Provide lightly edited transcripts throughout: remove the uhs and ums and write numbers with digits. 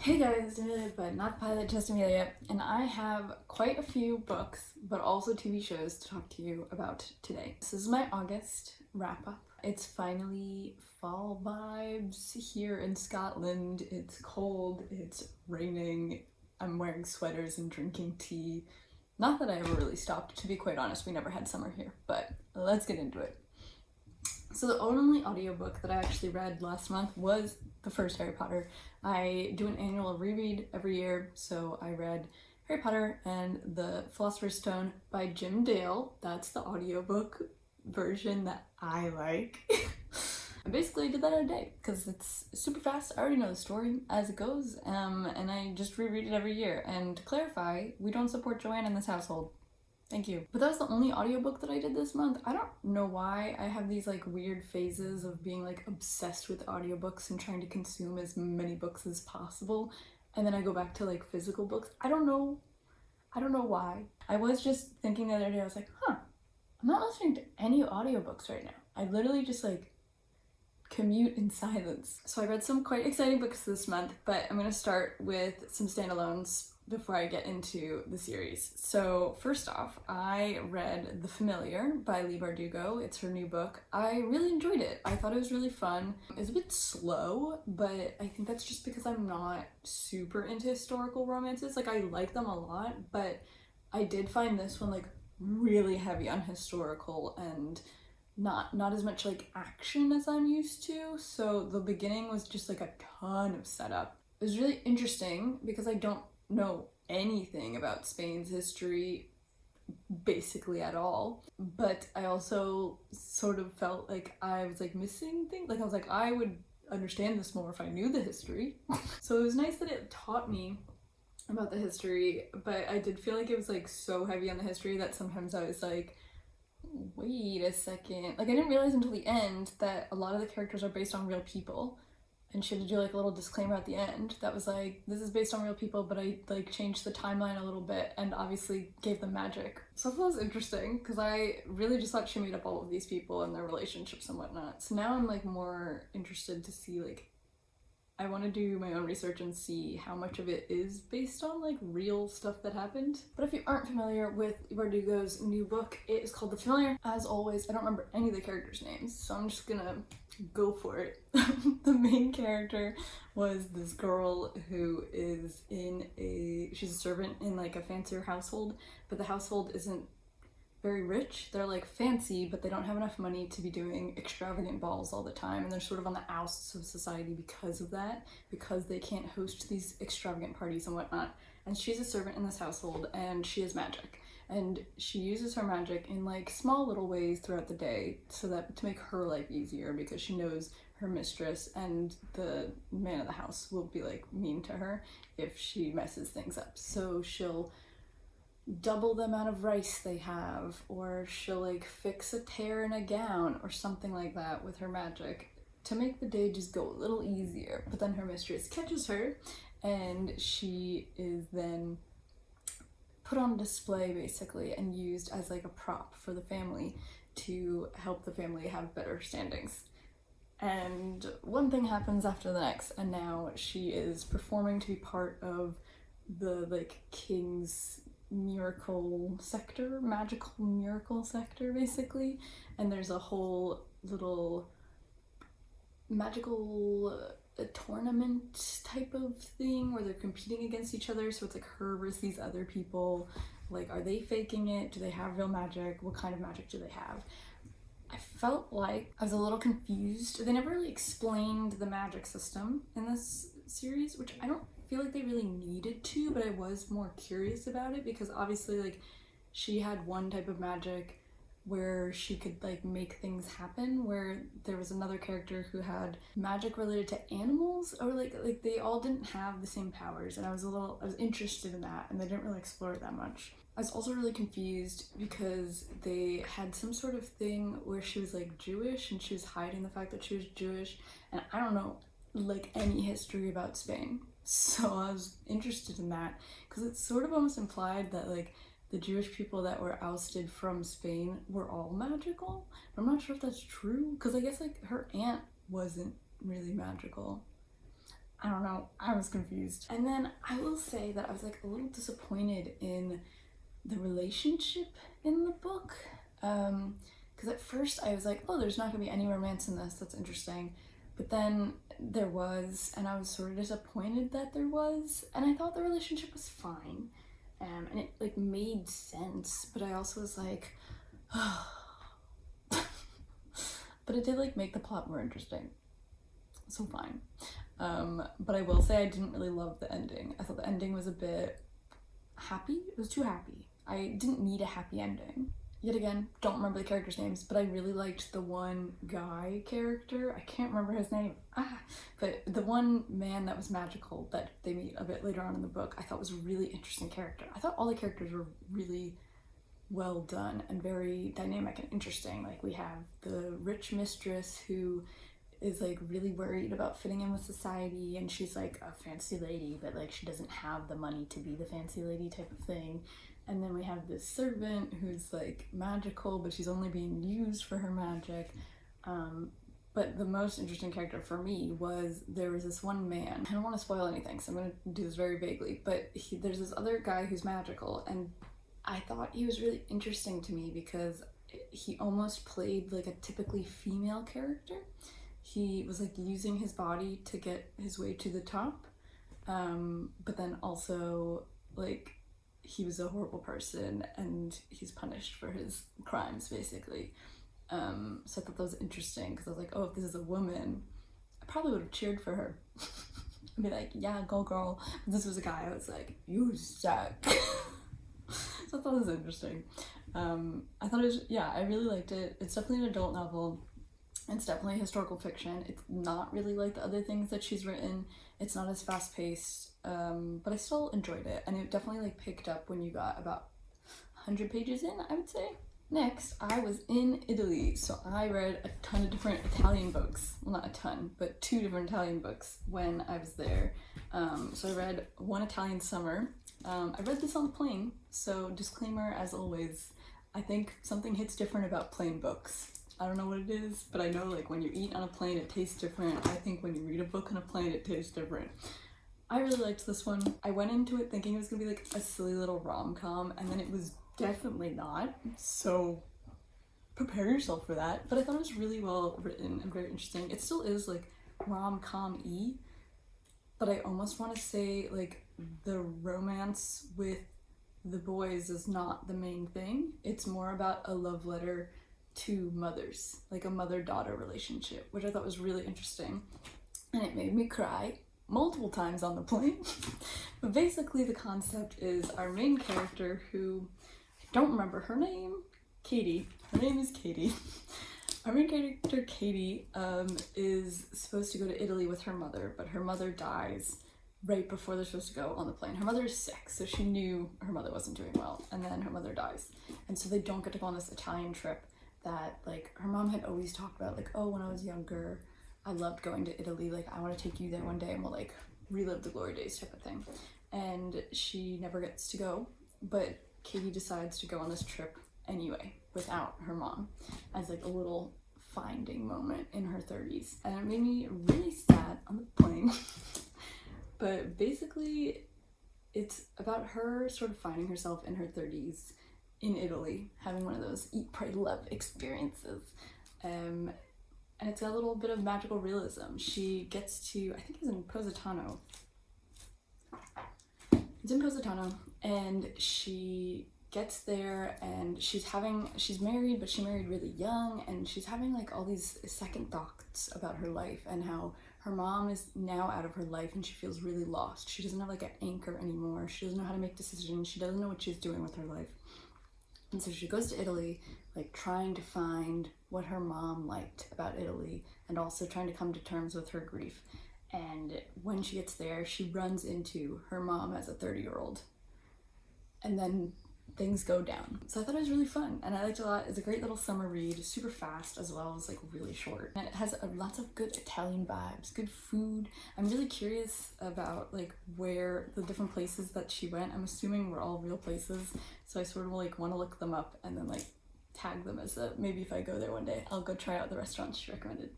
Hey guys, it's Amelia, but not the pilot, just Amelia, and I have quite a few books, but also TV shows to talk to you about today. This is my August wrap-up. It's finally fall vibes here in Scotland. It's cold, it's raining, I'm wearing sweaters and drinking tea. Not that I ever really stopped, to be quite honest, we never had summer here, but let's get into it. So the only audiobook that I actually read last month was the first Harry Potter. I do an annual reread every year, so I read Harry Potter and the Philosopher's Stone by Jim Dale. That's the audiobook version that I like. I basically did that in a day because it's super fast. I already know the story as it goes, and I just reread it every year. And to clarify, we don't support Joanne in this household. Thank you. But that was the only audiobook that I did this month. I don't know why I have these like weird phases of being like obsessed with audiobooks and trying to consume as many books as possible. And then I go back to like physical books. I don't know why. I was just thinking the other day, I was like, I'm not listening to any audiobooks right now. I literally just like commute in silence. So I read some quite exciting books this month, but I'm gonna start with some standalones before I get into the series. So first off, I read The Familiar by Leigh Bardugo. It's her new book. I really enjoyed it. I thought it was really fun. It's a bit slow, but I think that's just because I'm not super into historical romances. Like I like them a lot, but I did find this one like really heavy on historical and not as much like action as I'm used to. So the beginning was just like a ton of setup. It was really interesting because I don't know anything about Spain's history basically at all, but I also sort of felt like I was like missing things. Like I was like, I would understand this more if I knew the history. So it was nice that it taught me about the history, but I did feel like it was like so heavy on the history that sometimes I was like, wait a second. Like I didn't realize until the end that a lot of the characters are based on real people. And she had to do like a little disclaimer at the end that was like, this is based on real people, but I like changed the timeline a little bit and obviously gave them magic. So I thought that was interesting because I really just thought she made up all of these people and their relationships and whatnot. So now I'm like more interested to see like, I want to do my own research and see how much of it is based on like real stuff that happened. But if you aren't familiar with Bardugo's new book, it is called The Familiar. As always, I don't remember any of the characters' names, so I'm just gonna go for it. The main character was this girl who is she's a servant in like a fancier household, but the household isn't very rich. They're like fancy, but they don't have enough money to be doing extravagant balls all the time, and they're sort of on the outs of society because of that, because they can't host these extravagant parties and whatnot. And she's a servant in this household, and she has magic, and she uses her magic in like small little ways throughout the day so that to make her life easier, because she knows her mistress and the man of the house will be like mean to her if she messes things up. So she'll double the amount of rice they have, or she'll like fix a tear in a gown or something like that with her magic to make the day just go a little easier. But then her mistress catches her and she is then put on display basically and used as like a prop for the family to help the family have better standings. And one thing happens after the next, and now she is performing to be part of the like king's miracle sector, magical miracle sector basically, and there's a whole little magical tournament type of thing where they're competing against each other. So it's like her versus these other people. Like, are they faking it? Do they have real magic? What kind of magic do they have? I felt like I was a little confused. They never really explained the magic system in this series, which I don't feel like they really needed to, but I was more curious about it because obviously like she had one type of magic where she could like make things happen, where there was another character who had magic related to animals, or like they all didn't have the same powers, and I was interested in that, and they didn't really explore it that much. I was also really confused because they had some sort of thing where she was like Jewish and she was hiding the fact that she was Jewish, and I don't know like any history about Spain. So I was interested in that because it's sort of almost implied that like the Jewish people that were ousted from Spain were all magical. I'm not sure if that's true because I guess like her aunt wasn't really magical. I don't know, I was confused. And then I will say that I was like a little disappointed in the relationship in the book. Because at first I was like, oh, there's not gonna be any romance in this, that's interesting. But then there was, and I was sort of disappointed that there was, and I thought the relationship was fine. And it like made sense, but I also was like, oh. But it did like make the plot more interesting. So fine. But I will say I didn't really love the ending. I thought the ending was a bit happy. It was too happy. I didn't need a happy ending. Yet again, don't remember the characters' names, but I really liked the one guy character. I can't remember his name. But the one man that was magical that they meet a bit later on in the book, I thought was a really interesting character. I thought all the characters were really well done and very dynamic and interesting. Like we have the rich mistress who is like really worried about fitting in with society, and she's like a fancy lady, but like she doesn't have the money to be the fancy lady type of thing. And then we have this servant who's like magical, but she's only being used for her magic. But the most interesting character for me was there was this one man. I don't want to spoil anything, so I'm going to do this very vaguely, but there's this other guy who's magical, and I thought he was really interesting to me because he almost played like a typically female character. He was like using his body to get his way to the top, but then also like he was a horrible person and he's punished for his crimes basically. So I thought that was interesting because I was like, oh, if this is a woman, I probably would have cheered for her. I'd be like, yeah, go girl. If this was a guy, I was like, you suck. So I thought it was interesting. I thought it was, yeah, I really liked it. It's definitely an adult novel. It's definitely historical fiction. It's not really like the other things that she's written. It's not as fast paced, but I still enjoyed it. And it definitely like picked up when you got about 100 pages in, I would say. Next, I was in Italy, so I read a ton of different Italian books. Well, not a ton, but 2 different Italian books when I was there. So I read One Italian Summer. I read this on the plane, so disclaimer as always, I think something hits different about plane books. I don't know what it is, but I know like when you eat on a plane it tastes different. I think when you read a book on a plane it tastes different. I really liked this one. I went into it thinking it was gonna be like a silly little rom-com, and then it was definitely not, so prepare yourself for that. But I thought it was really well written and very interesting. It still is like rom-com-y, but I almost want to say like the romance with the boys is not the main thing. It's more about a love letter to mothers, like a mother-daughter relationship, which I thought was really interesting, and it made me cry multiple times on the plane. But basically the concept is our main character, who I don't remember her name, Katie. Her name is Katie. Our main character, Katie, is supposed to go to Italy with her mother, but her mother dies right before they're supposed to go on the plane. Her mother is sick, so she knew her mother wasn't doing well, and then her mother dies. And so they don't get to go on this Italian trip that like her mom had always talked about, like, oh, when I was younger, I loved going to Italy, like I want to take you there one day and we'll like relive the glory days type of thing. And she never gets to go, but Katie decides to go on this trip anyway without her mom as like a little finding moment in her 30s, and it made me really sad on the plane. But basically it's about her sort of finding herself in her 30s in Italy, having one of those eat, pray, love experiences. And it's got a little bit of magical realism. She gets to, I think it's in Positano. It's in Positano, and she gets there and she's married, but she married really young, and she's having like all these second thoughts about her life and how her mom is now out of her life and she feels really lost. She doesn't have like an anchor anymore. She doesn't know how to make decisions. She doesn't know what she's doing with her life. And so she goes to Italy, like trying to find what her mom liked about Italy and also trying to come to terms with her grief. And when she gets there, she runs into her mom as a 30-year-old. And then things go down. So I thought it was really fun and I liked it a lot. It's a great little summer read, super fast as well as like really short. And it has lots of good Italian vibes, good food. I'm really curious about like where the different places that she went. I'm assuming were all real places. So I sort of like want to look them up and then like tag them as maybe if I go there one day, I'll go try out the restaurants she recommended.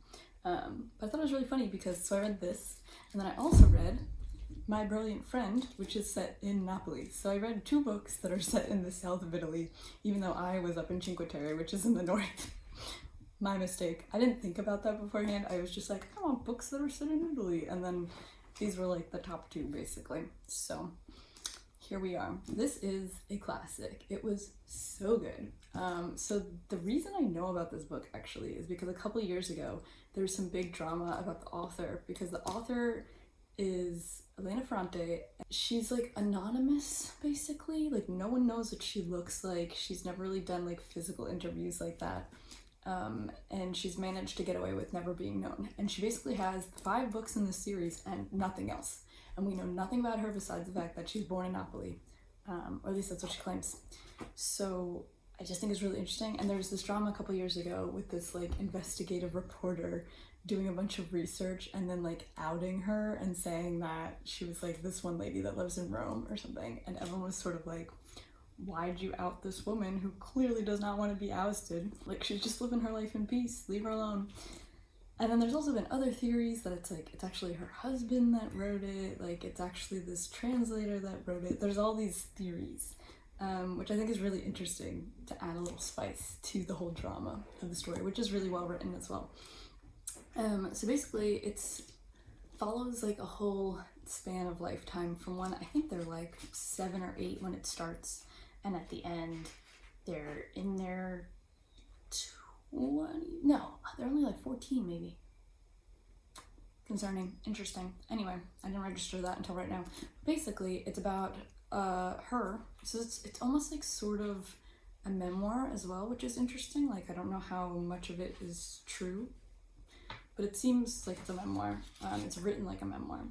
But I thought it was really funny because, so I read this, and then I also read My Brilliant Friend, which is set in Napoli. So I read 2 books that are set in the south of Italy, even though I was up in Cinque Terre, which is in the north. My mistake. I didn't think about that beforehand. I was just like, I want books that are set in Italy, and then these were like the top 2 basically. So here we are. This is a classic. It was so good. So the reason I know about this book actually is because a couple years ago there was some big drama about the author, because the author is Elena Ferrante. She's like anonymous basically, like no one knows what she looks like. She's never really done like physical interviews like that. And she's managed to get away with never being known. And she basically has 5 books in this series and nothing else. And we know nothing about her besides the fact that she's born in Napoli, or at least that's what she claims. So I just think it's really interesting. And there was this drama a couple years ago with this like investigative reporter doing a bunch of research and then like outing her and saying that she was like this one lady that lives in Rome or something. And everyone was sort of like, why'd you out this woman who clearly does not want to be ousted? Like, she's just living her life in peace, leave her alone. And then there's also been other theories that it's like, it's actually her husband that wrote it, like it's actually this translator that wrote it. There's all these theories, which I think is really interesting to add a little spice to the whole drama of the story, which is really well written as well. So basically it's follows like a whole span of lifetime from when I think they're like 7 or 8 when it starts, and at the end they're in their 20, no, they're only like 14 maybe. Concerning, interesting. Anyway, I didn't register that until right now. Basically, it's about her, so it's almost like sort of a memoir as well, which is interesting. Like, I don't know how much of it is true, but it seems like it's a memoir. It's written like a memoir,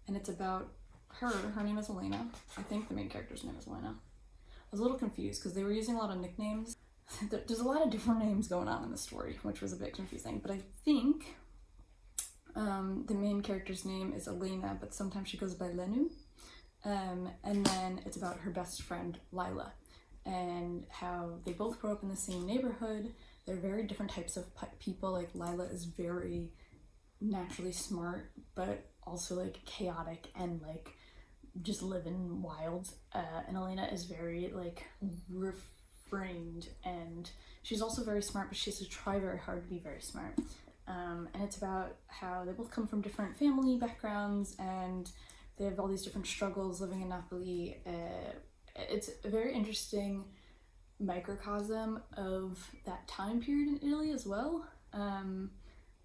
and it's about her. Her name is Helena. I think the main character's name is Helena. I was a little confused because they were using a lot of nicknames. There's a lot of different names going on in the story, which was a bit confusing, but I think the main character's name is Elena, but sometimes she goes by Lenu. And then it's about her best friend Lila, and how they both grow up in the same neighborhood. They're very different types of people. Like, Lila is very naturally smart, but also like chaotic and like just living wild. And Elena is very like refrained, and she's also very smart, but she has to try very hard to be very smart. And it's about how they both come from different family backgrounds, and they have all these different struggles living in Napoli. It's a very interesting microcosm of that time period in Italy as well,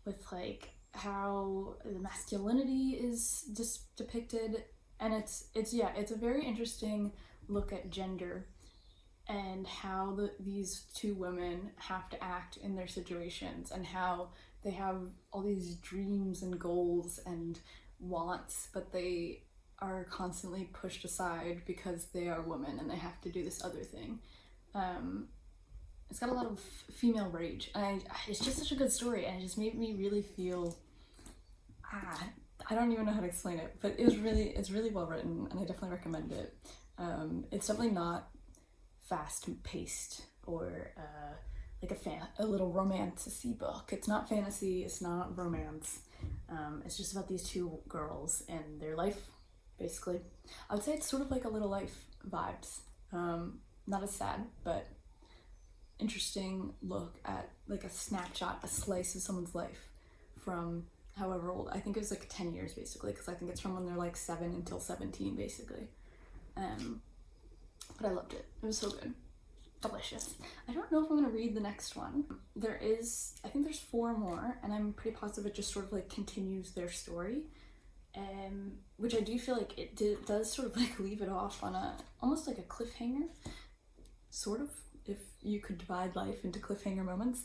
with like how the masculinity is just depicted, and it's a very interesting look at gender and how these 2 women have to act in their situations, and how they have all these dreams and goals and wants, but they are constantly pushed aside because they are women and they have to do this other thing. It's got a lot of female rage, and it's just such a good story, and it just made me really feel, I don't even know how to explain it, but it's really well written, and I definitely recommend it. It's definitely not fast paced or like a little romance-y book. It's not fantasy, it's not romance. It's just about these 2 girls and their life, basically. I would say it's sort of like a Little Life vibes. Not as sad, but interesting look at like a snapshot, a slice of someone's life from however old. I think it was like 10 years basically, because I think it's from when they're like 7 until 17 basically. But I loved it. It was so good. Delicious. I don't know if I'm gonna read the next one. I think there's 4 more, and I'm pretty positive it just sort of like continues their story, which I do feel like it does sort of like leave it off on almost like a cliffhanger, sort of, if you could divide life into cliffhanger moments.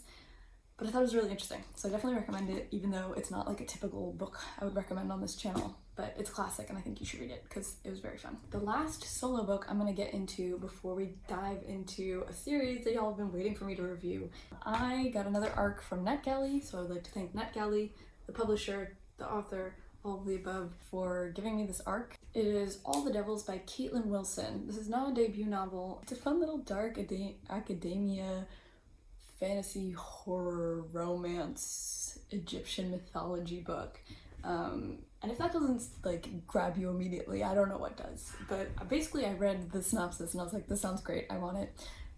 But I thought it was really interesting, so I definitely recommend it, even though it's not like a typical book I would recommend on this channel. But it's classic, and I think you should read it because it was very fun. The last solo book I'm gonna get into before we dive into a series that y'all have been waiting for me to review. I got another arc from NetGalley, so I would like to thank NetGalley, the publisher, the author, all of the above, for giving me this arc. It is All the Devils by Caitlin Wilson. This is not a debut novel. It's a fun little dark academia fantasy horror romance Egyptian mythology book. And if that doesn't like grab you immediately, I don't know what does. But basically I read the synopsis and I was like, this sounds great, I want it.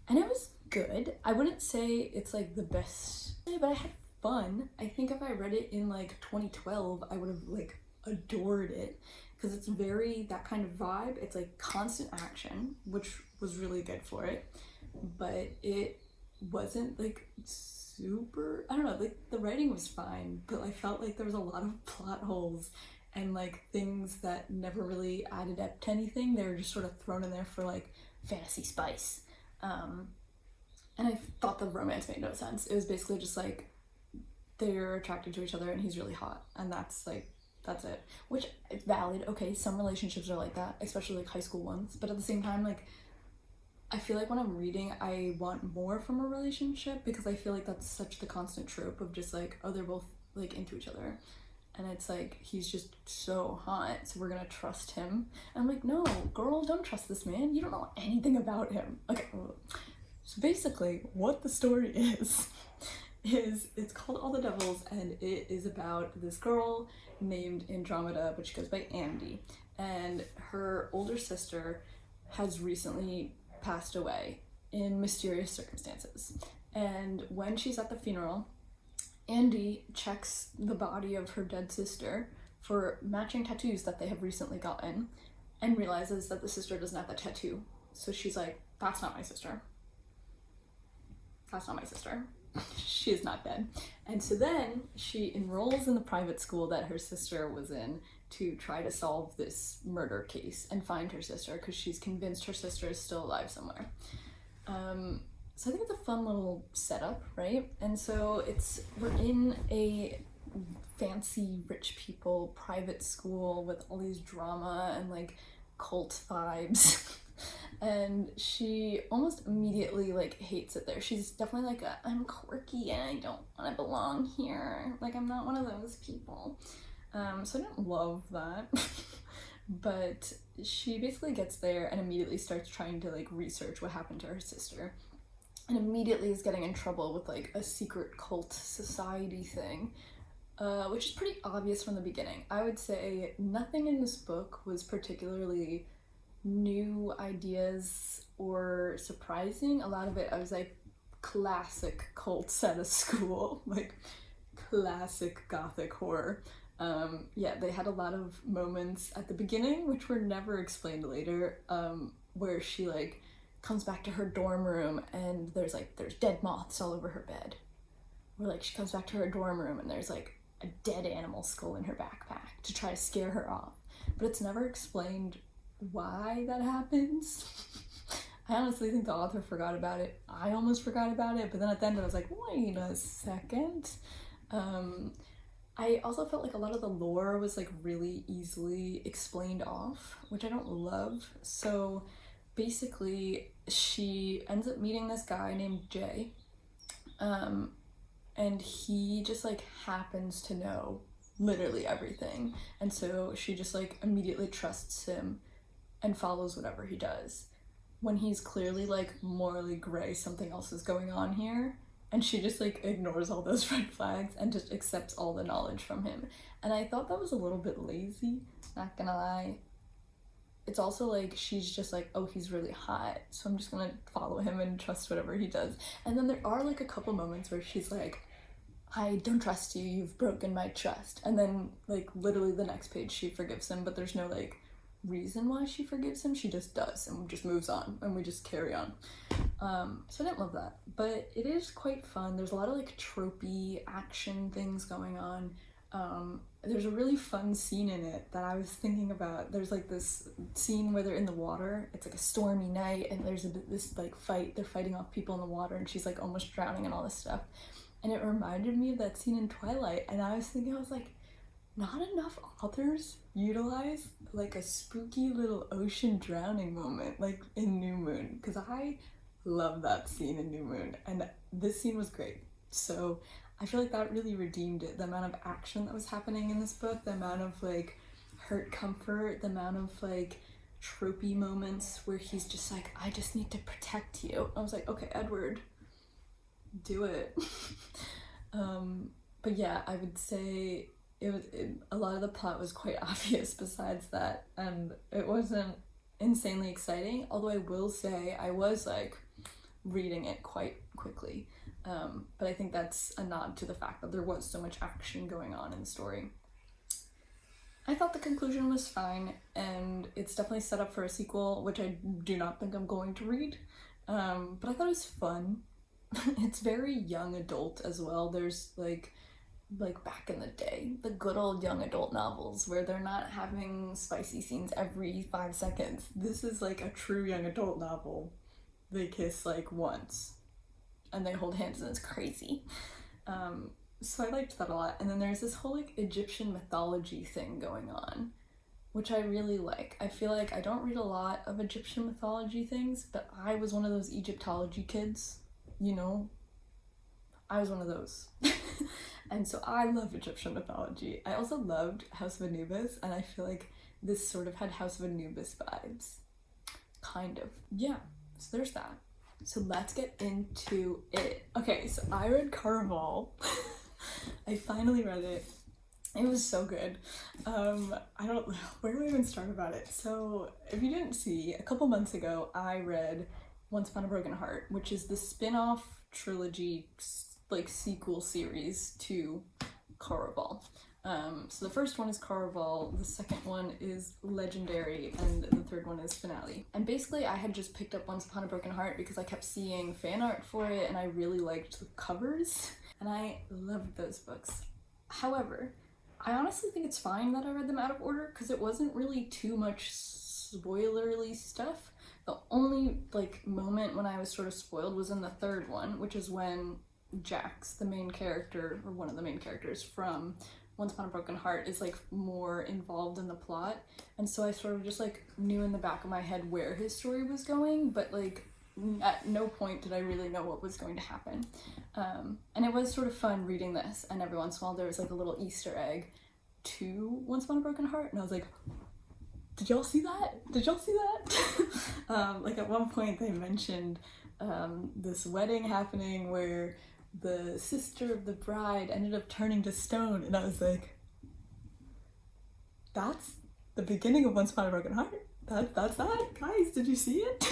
And it was good. I wouldn't say it's like the best, but I had fun. I think if I read it in like 2012, I would have like adored it, because it's very that kind of vibe. It's like constant action, which was really good for it, but it wasn't like super, I don't know, like the writing was fine, but I felt like there was a lot of plot holes and like things that never really added up to anything. They were just sort of thrown in there for like fantasy spice. And I thought the romance made no sense. It was basically just like they're attracted to each other and he's really hot, and that's it. Which it's valid. Okay, some relationships are like that, especially like high school ones, but at the same time, like I feel like when I'm reading, I want more from a relationship, because I feel like that's such the constant trope of just like, oh, they're both like into each other, and it's like he's just so hot, so we're gonna trust him. And I'm like, no, girl, don't trust this man, you don't know anything about him. Okay, so basically what the story is it's called All the Devils, and it is about this girl named Andromeda, but she goes by Andy, and her older sister has recently passed away in mysterious circumstances. And when she's at the funeral, Andy checks the body of her dead sister for matching tattoos that they have recently gotten, and realizes that the sister doesn't have the tattoo. So she's like, that's not my sister. That's not my sister. She is not dead. And so then she enrolls in the private school that her sister was in to try to solve this murder case and find her sister, because she's convinced her sister is still alive somewhere. So I think it's a fun little setup, right? And so we're in a fancy rich people private school with all these drama and like cult vibes. And she almost immediately like hates it there. She's definitely like, I'm quirky and I don't want to belong here. Like, I'm not one of those people. So I didn't love that. But she basically gets there and immediately starts trying to like research what happened to her sister, and immediately is getting in trouble with like a secret cult society thing, which is pretty obvious from the beginning. I would say nothing in this book was particularly new ideas or surprising. A lot of it I was like, classic cults at a school, like classic gothic horror. Yeah, they had a lot of moments at the beginning which were never explained later, where she like comes back to her dorm room and there's dead moths all over her bed, or like she comes back to her dorm room and there's like a dead animal skull in her backpack to try to scare her off, but it's never explained why that happens. I honestly think the author forgot about it. I almost forgot about it, but then at the end I was like, wait a second. I also felt like a lot of the lore was like really easily explained off, which I don't love. So basically she ends up meeting this guy named Jay, and he just like happens to know literally everything, and so she just like immediately trusts him and follows whatever he does, when he's clearly like morally gray, something else is going on here. And she just like ignores all those red flags and just accepts all the knowledge from him. And I thought that was a little bit lazy, not gonna lie. It's also like she's just like, oh, he's really hot, so I'm just gonna follow him and trust whatever he does. And then there are like a couple moments where she's like, I don't trust you, you've broken my trust. And then like literally the next page she forgives him, but there's no like reason why she forgives him. She just does, and just moves on, and we just carry on. So I didn't love that, but it is quite fun. There's a lot of like tropey action things going on. There's a really fun scene in it that I was thinking about. There's like this scene where they're in the water. It's like a stormy night, and there's this like fight. They're fighting off people in the water, and she's like almost drowning and all this stuff. And it reminded me of that scene in Twilight, and I was thinking, I was like, not enough authors utilize like a spooky little ocean drowning moment like in New Moon, because I love that scene in New Moon, and this scene was great. So I feel like that really redeemed it. The amount of action that was happening in this book, the amount of like hurt comfort, the amount of like tropey moments where he's just like, I just need to protect you. I was like, okay, Edward, do it. But yeah, I would say a lot of the plot was quite obvious besides that, and it wasn't insanely exciting, although I will say I was like reading it quite quickly. But I think that's a nod to the fact that there was so much action going on in the story. I thought the conclusion was fine, and it's definitely set up for a sequel, which I do not think I'm going to read. But I thought it was fun. It's very young adult as well. There's like back in the day, the good old young adult novels where they're not having spicy scenes every 5 seconds. This is like a true young adult novel. They kiss like once and they hold hands and it's crazy. So I liked that a lot. And then there's this whole like Egyptian mythology thing going on, which I really like. I feel like I don't read a lot of Egyptian mythology things, but I was one of those Egyptology kids, you know? I was one of those. And so I love Egyptian mythology. I also loved House of Anubis, and I feel like this sort of had House of Anubis vibes. Kind of. Yeah, so there's that. So let's get into it. Okay, so I read Carval. I finally read it. It was so good. Where do I even start about it? So if you didn't see, a couple months ago, I read Once Upon a Broken Heart, which is the spin-off trilogy, like sequel series to Caraval. So the first one is Carval, the second one is Legendary, and the third one is Finale. And basically I had just picked up Once Upon a Broken Heart because I kept seeing fan art for it and I really liked the covers and I loved those books. However, I honestly think it's fine that I read them out of order because it wasn't really too much spoilerly stuff. The only like moment when I was sort of spoiled was in the third one, which is when Jax, the main character, or one of the main characters from Once Upon a Broken Heart, is like more involved in the plot, and so I sort of just like knew in the back of my head where his story was going, but like at no point did I really know what was going to happen. And it was sort of fun reading this, and every once in a while there was like a little Easter egg to Once Upon a Broken Heart, and I was like, did y'all see that? Did y'all see that? Like at one point they mentioned this wedding happening where the sister of the bride ended up turning to stone, and I was like, that's the beginning of Once Upon a Broken Heart? That's that? Guys, did you see it?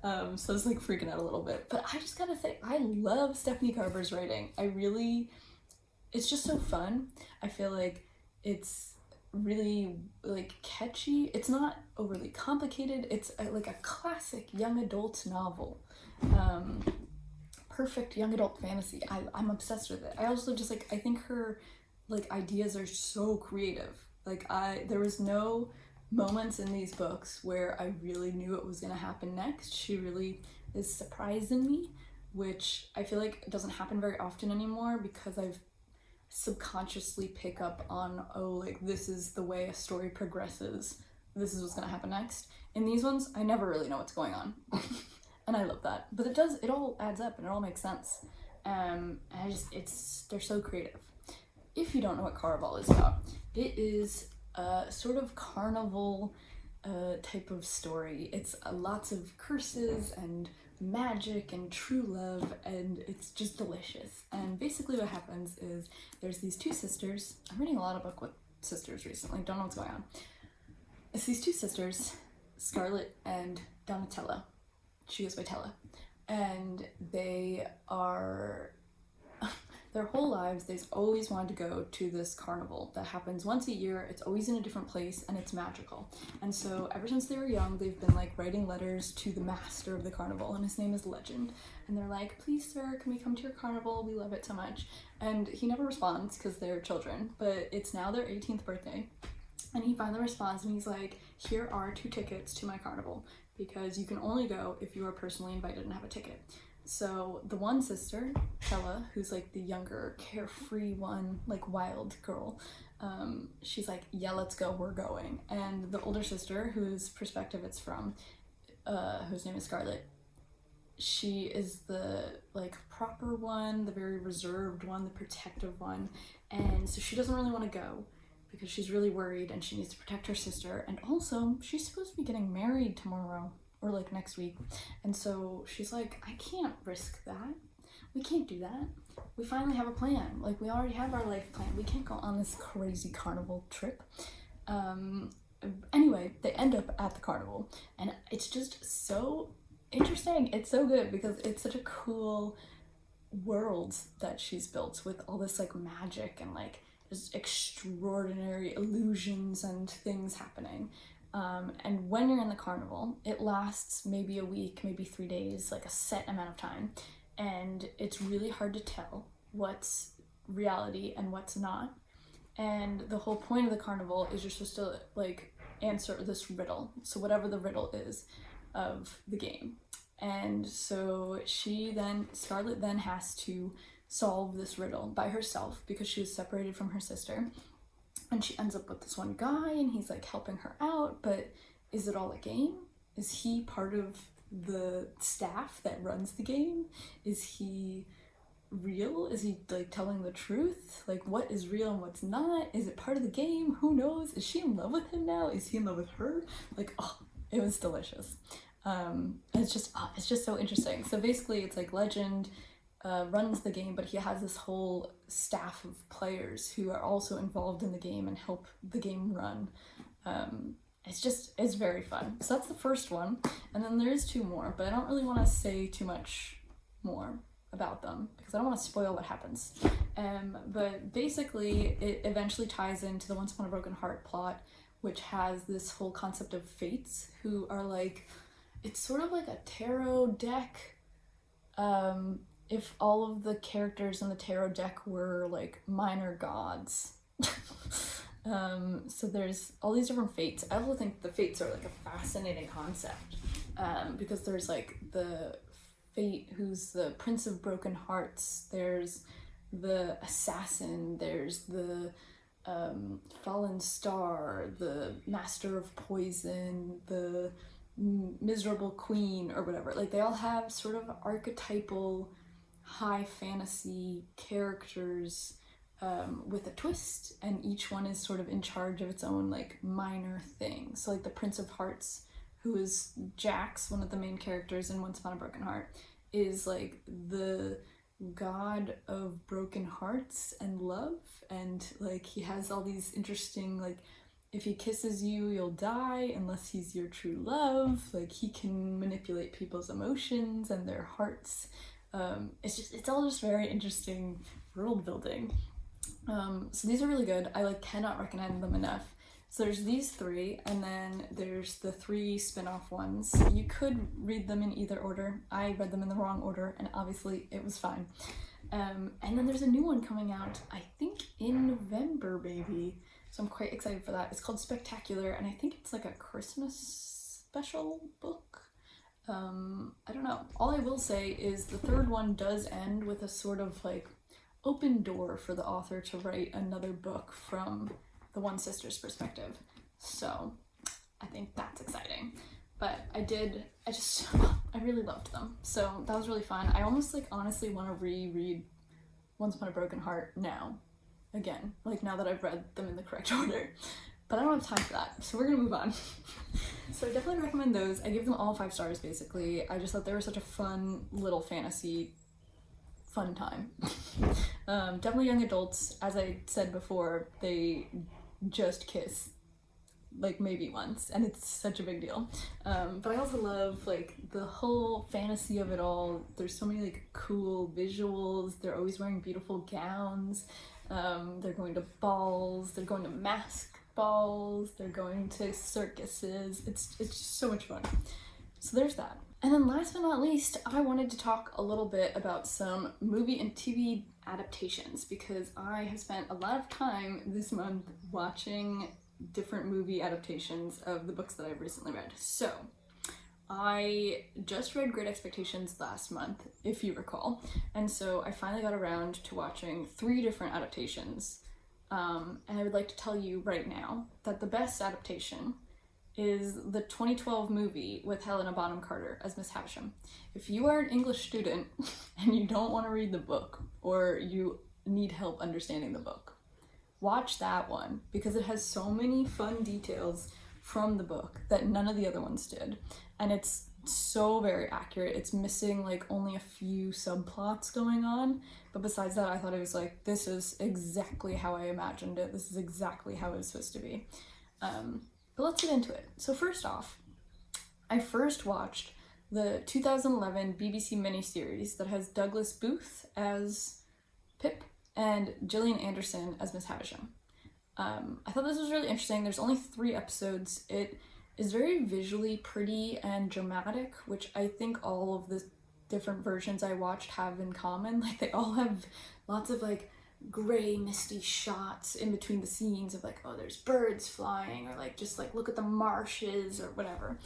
So I was like freaking out a little bit. But I just gotta say, I love Stephanie Carver's writing. It's just so fun. I feel like it's really like catchy. It's not overly complicated. It's like a classic young adult novel. Perfect young adult fantasy. I'm obsessed with it. I also just like, I think her like ideas are so creative. Like there was no moments in these books where I really knew what was gonna happen next. She really is surprising me, which I feel like doesn't happen very often anymore because I've subconsciously pick up on, oh, like this is the way a story progresses. This is what's gonna happen next. In these ones, I never really know what's going on. And I love that. But it all adds up and it all makes sense. And they're so creative. If you don't know what Carval is about, it is a sort of carnival type of story. It's lots of curses and magic and true love, and it's just delicious. And basically what happens is there's these two sisters. I'm reading a lot of book with sisters recently, don't know what's going on. It's these two sisters, Scarlett and Donatella. She goes by Tella. And they are, their whole lives, they've always wanted to go to this carnival that happens once a year. It's always in a different place and it's magical. And so ever since they were young, they've been like writing letters to the master of the carnival, and his name is Legend. And they're like, please sir, can we come to your carnival? We love it so much. And he never responds because they're children, but it's now their 18th birthday. And he finally responds and he's like, here are 2 tickets to my carnival, because you can only go if you are personally invited and have a ticket. So the one sister, Tella, who's like the younger, carefree one, like wild girl, she's like, yeah, let's go, we're going. And the older sister, whose perspective it's from, whose name is Scarlett, she is the like proper one, the very reserved one, the protective one. And so she doesn't really want to go because she's really worried and she needs to protect her sister. And also she's supposed to be getting married tomorrow or like next week. And so she's like, I can't risk that. we can't do that. We finally have a plan. Like, we already have our life plan. We can't go on this crazy carnival trip. Anyway, they end up at the carnival, and it's just so interesting. It's so good because it's such a cool world that she's built with all this like magic and like just extraordinary illusions and things happening. And when you're in the carnival, it lasts maybe a week, maybe 3 days, like a set amount of time, and it's really hard to tell what's reality and what's not. And the whole point of the carnival is you're supposed to like answer this riddle, so whatever the riddle is of the game. And so Scarlett then has to solve this riddle by herself because she was separated from her sister, and she ends up with this one guy and he's like helping her out, but is it all a game? Is he part of the staff that runs the game? Is he real? Is he like telling the truth? Like, what is real and what's not? Is it part of the game? Who knows? Is she in love with him now? Is he in love with her? Like, oh, it was delicious. It's just so interesting. So basically it's like Legend runs the game, but he has this whole staff of players who are also involved in the game and help the game run. It's very fun. So that's the first one, and then there's 2 more, but I don't really want to say too much more about them because I don't want to spoil what happens. But basically it eventually ties into the Once Upon a Broken Heart plot, which has this whole concept of fates, who are like, it's sort of like a tarot deck. If all of the characters in the tarot deck were like minor gods. So there's all these different fates. I also think the fates are like a fascinating concept, because there's like the fate who's the Prince of Broken Hearts, there's the assassin, there's the fallen star, the master of poison, the miserable queen, or whatever. Like, they all have sort of archetypal high fantasy characters with a twist, and each one is sort of in charge of its own like minor thing. So like the Prince of Hearts, who is Jax, one of the main characters in Once Upon a Broken Heart, is like the god of broken hearts and love, and like he has all these interesting, like, if he kisses you you'll die unless he's your true love. Like, he can manipulate people's emotions and their hearts. It's all just very interesting world building. So these are really good. I like cannot recommend them enough. So there's these 3, and then there's the 3 spin-off ones. You could read them in either order. I read them in the wrong order, and obviously it was fine. And then there's a new one coming out, I think in November maybe, so I'm quite excited for that. It's called Spectacular, and I think it's like a Christmas special book. I don't know. All I will say is the 3rd one does end with a sort of like open door for the author to write another book from the one sister's perspective. So I think that's exciting. But I really loved them. So that was really fun. I almost like honestly want to reread Once Upon a Broken Heart now, again, like now that I've read them in the correct order. But I don't have time for that, so we're gonna move on. So I definitely recommend those. I give them all 5 stars basically. I just thought they were such a fun little fantasy fun time. Definitely young adults. As I said before, they just kiss like maybe once, and it's such a big deal. But I also love like the whole fantasy of it all. There's so many like cool visuals. They're always wearing beautiful gowns. They're going to balls, they're going to mask balls, they're going to circuses. It's just so much fun. So there's that. And then last but not least, I wanted to talk a little bit about some movie and TV adaptations, because I have spent a lot of time this month watching different movie adaptations of the books that I've recently read. So I just read Great Expectations last month, if you recall, and so I finally got around to watching 3 different adaptations, and I would like to tell you right now that the best adaptation is the 2012 movie with Helena Bonham Carter as Miss Havisham. If you are an English student and you don't want to read the book, or you need help understanding the book, watch that one, because it has so many fun details from the book that none of the other ones did, and it's so very accurate. It's missing like only a few subplots going on, but besides that, I thought it was like, this is exactly how I imagined it. This is exactly how it was supposed to be. But let's get into it. So first off, I first watched the 2011 BBC miniseries that has Douglas Booth as Pip and Gillian Anderson as Miss Havisham. I thought this was really interesting. There's only 3 episodes. It is very visually pretty and dramatic, which I think all of the different versions I watched have in common. Like, they all have lots of like gray misty shots in between the scenes of like, oh, there's birds flying, or like just like look at the marshes or whatever.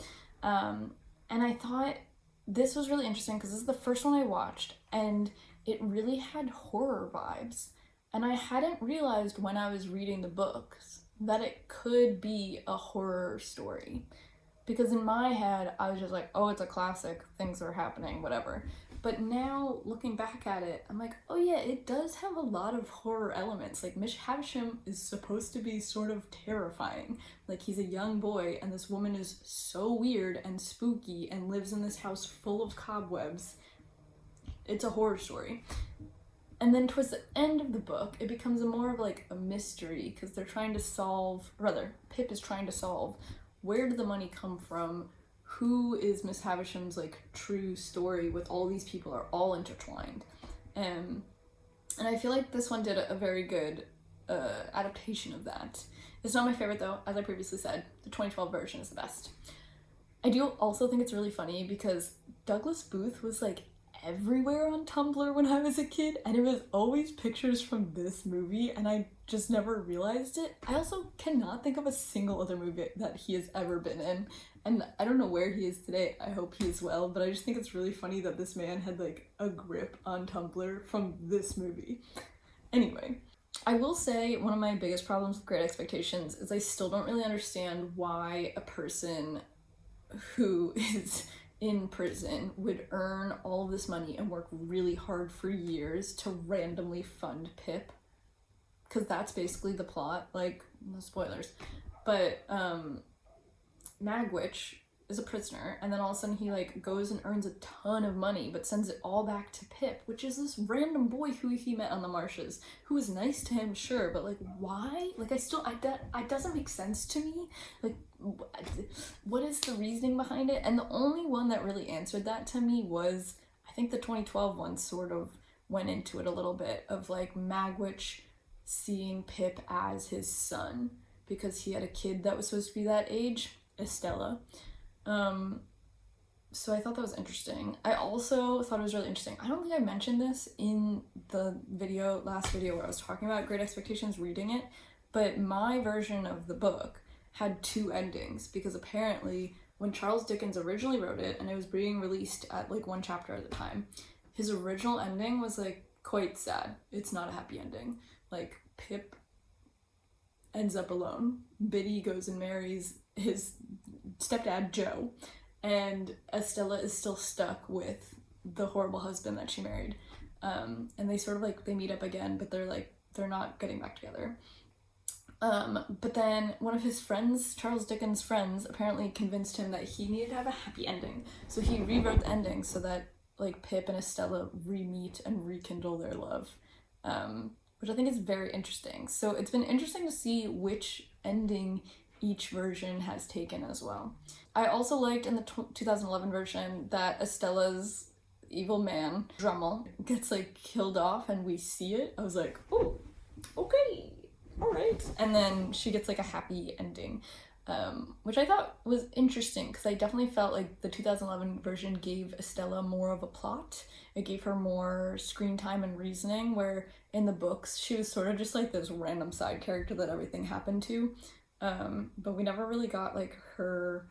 And I thought this was really interesting because this is the first one I watched, and it really had horror vibes. And I hadn't realized when I was reading the books that it could be a horror story. Because in my head, I was just like, oh, it's a classic, things are happening, whatever. But now, looking back at it, I'm like, oh yeah, it does have a lot of horror elements. Like, Miss Havisham is supposed to be sort of terrifying. Like, he's a young boy, and this woman is so weird and spooky and lives in this house full of cobwebs. It's a horror story. And then towards the end of the book, it becomes more of like a mystery, because they're trying to solve, rather, Pip is trying to solve, where did the money come from? Who is Miss Havisham's like true story with all these people are all intertwined. And I feel like this one did a very good adaptation of that. It's not my favorite though, as I previously said. The 2012 version is the best. I do also think it's really funny because Douglas Booth was like everywhere on Tumblr when I was a kid, and it was always pictures from this movie, and I just never realized it. I also cannot think of a single other movie that he has ever been in, and I don't know where he is today. I hope he is well, but I just think it's really funny that this man had like a grip on Tumblr from this movie. Anyway, I will say one of my biggest problems with Great Expectations is I still don't really understand why a person who is in prison would earn all of this money and work really hard for years to randomly fund Pip, because that's basically the plot. Like, no spoilers, but Magwitch is a prisoner, and then all of a sudden he like goes and earns a ton of money but sends it all back to Pip, which is this random boy who he met on the marshes, who was nice to him, sure, but like, why? Like, it doesn't make sense to me. Like, what is the reasoning behind it? And the only one that really answered that to me was, I think the 2012 one sort of went into it a little bit, of like Magwitch seeing Pip as his son because he had a kid that was supposed to be that age, Estella. So I thought that was interesting. I also thought it was really interesting. I don't think I mentioned this in the last video where I was talking about Great Expectations, reading it, but my version of the book had 2 endings, because apparently when Charles Dickens originally wrote it, and it was being released at like 1 chapter at a time, his original ending was like quite sad. It's not a happy ending. Like, Pip ends up alone. Biddy goes and marries his stepdad Joe, and Estella is still stuck with the horrible husband that she married. And they sort of like, they meet up again, but they're not getting back together. But then one of his friends, Charles Dickens' friends, apparently convinced him that he needed to have a happy ending. So he rewrote the ending so that like Pip and Estella re-meet and rekindle their love, which I think is very interesting. So it's been interesting to see which ending each version has taken as well. I also liked in the 2011 version that Estella's evil man, Drummel, gets like killed off and we see it. I was like, oh, okay. All right. And then she gets like a happy ending, which I thought was interesting, because I definitely felt like the 2011 version gave Estella more of a plot. It gave her more screen time and reasoning, where in the books she was sort of just like this random side character that everything happened to. But we never really got like her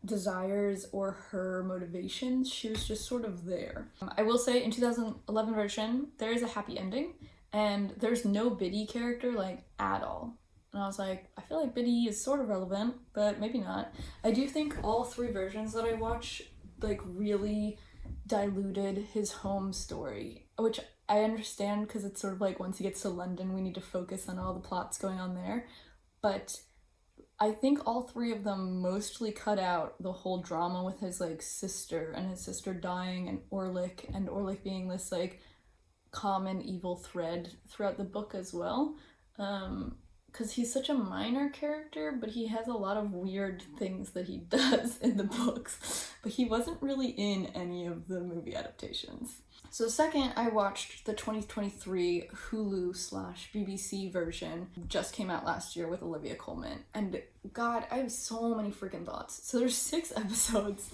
desires or her motivations. She was just sort of there. I will say in 2011 version, there is a happy ending. And there's no Biddy character, like, at all. And I was like, I feel like Biddy is sort of relevant, but maybe not. I do think all 3 versions that I watch, like, really diluted his home story, which I understand, because it's sort of like once he gets to London, we need to focus on all the plots going on there. But I think all three of them mostly cut out the whole drama with his like sister and his sister dying and Orlick being this like common evil thread throughout the book as well. Because he's such a minor character, but he has a lot of weird things that he does in the books, but he wasn't really in any of the movie adaptations. So second, I watched the 2023 Hulu/BBC version, just came out last year with Olivia Coleman, and God, I have so many freaking thoughts. So there's 6 episodes,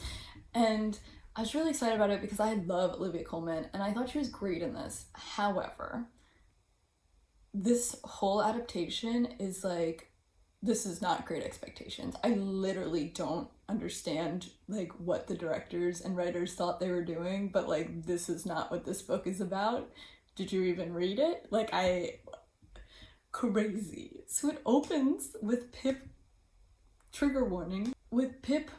and I was really excited about it because I love Olivia Coleman, and I thought she was great in this. However, this whole adaptation is like, this is not Great Expectations. I literally don't understand like what the directors and writers thought they were doing, but like this is not what this book is about. Did you even read it? Like, crazy. So it opens with Pip, trigger warning, with Pip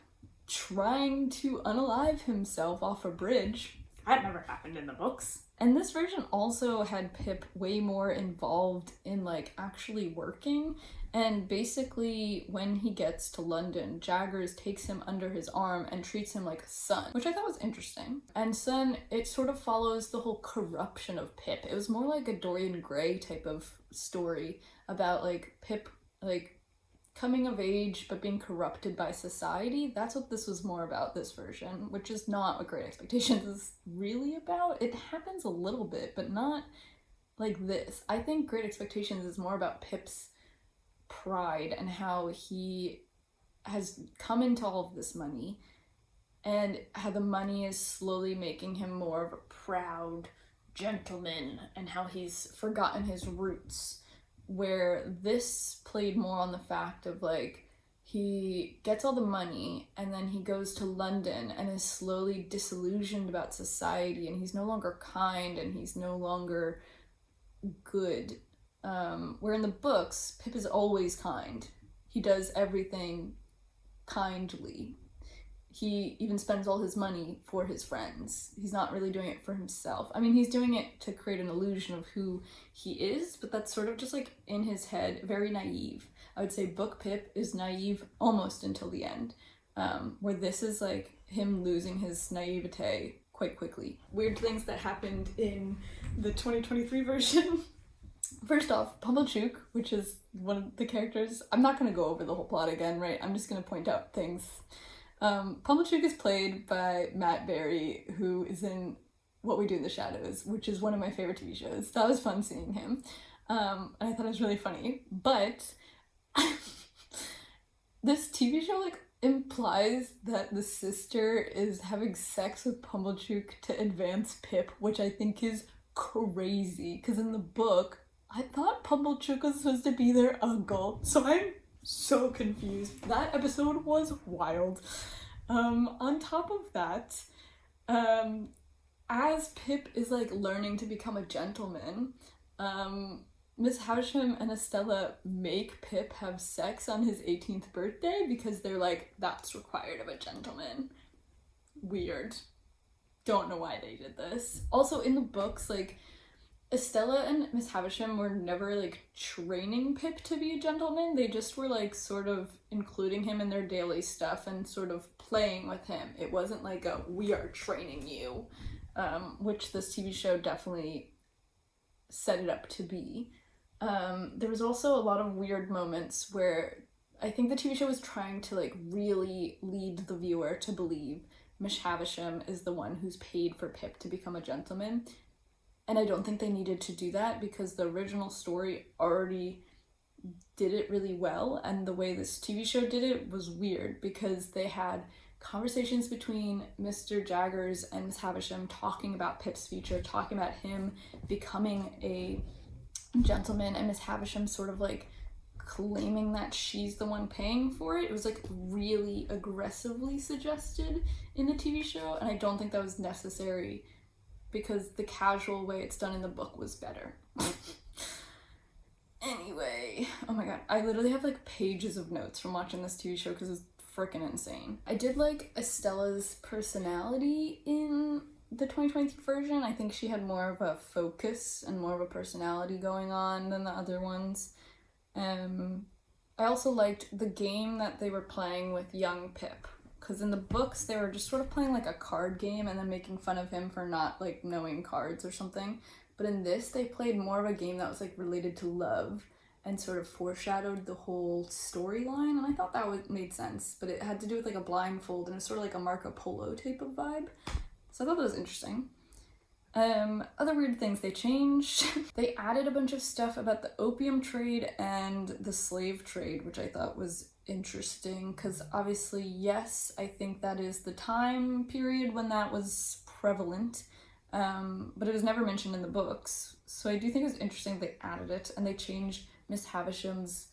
trying to unalive himself off a bridge. That never happened in the books. And this version also had Pip way more involved in like actually working, and basically when he gets to London, Jaggers takes him under his arm and treats him like a son, which I thought was interesting. And then it sort of follows the whole corruption of Pip. It was more like a Dorian Gray type of story about like Pip like coming of age but being corrupted by society. That's what this was more about, this version, which is not what Great Expectations is really about. It happens a little bit, but not like this. I think Great Expectations is more about Pip's pride and how he has come into all of this money and how the money is slowly making him more of a proud gentleman and how he's forgotten his roots. Where this played more on the fact of like, he gets all the money and then he goes to London and is slowly disillusioned about society, and he's no longer kind and he's no longer good. Where in the books, Pip is always kind. He does everything kindly. He even spends all his money for his friends. He's not really doing it for himself. I mean, he's doing it to create an illusion of who he is, but that's sort of just like in his head, very naive. I would say book Pip is naive almost until the end, where this is like him losing his naivete quite quickly. Weird things that happened in the 2023 version. First off, Pumblechook, which is one of the characters, I'm not going to go over the whole plot again, right? I'm just going to point out things. Pumblechook is played by Matt Berry, who is in What We Do in the Shadows, which is one of my favorite TV shows. That was fun seeing him. And I thought it was really funny. But this TV show like implies that the sister is having sex with Pumblechook to advance Pip, which I think is crazy. Because in the book, I thought Pumblechook was supposed to be their uncle. So I'm so confused. That episode was wild. On top of that, as Pip is like learning to become a gentleman, Miss Havisham and Estella make Pip have sex on his 18th birthday because they're like, that's required of a gentleman. Weird. Don't know why they did this. Also in the books, like, Estella and Miss Havisham were never like training Pip to be a gentleman. They just were like sort of including him in their daily stuff and sort of playing with him. It wasn't like a, we are training you, which this TV show definitely set it up to be. There was also a lot of weird moments where I think the TV show was trying to like really lead the viewer to believe Miss Havisham is the one who's paid for Pip to become a gentleman. And I don't think they needed to do that because the original story already did it really well, and the way this TV show did it was weird because they had conversations between Mr. Jaggers and Miss Havisham talking about Pip's future, talking about him becoming a gentleman, and Miss Havisham sort of like claiming that she's the one paying for it. It was like really aggressively suggested in the TV show, and I don't think that was necessary because the casual way it's done in the book was better. Anyway, oh my god, I literally have like pages of notes from watching this TV show because it's freaking insane. I did like Estella's personality in the 2020 version. I think she had more of a focus and more of a personality going on than the other ones. I I also liked the game that they were playing with young Pip, because in the books they were just sort of playing like a card game and then making fun of him for not like knowing cards or something. But in this they played more of a game that was like related to love and sort of foreshadowed the whole storyline, and I thought that made sense. But it had to do with like a blindfold and it was sort of like a Marco Polo type of vibe. So I thought that was interesting. Other weird things they changed. They added a bunch of stuff about the opium trade and the slave trade, which I thought was interesting because obviously, yes, I think that is the time period when that was prevalent, but it was never mentioned in the books. So I do think it was interesting they added it, and they changed Miss Havisham's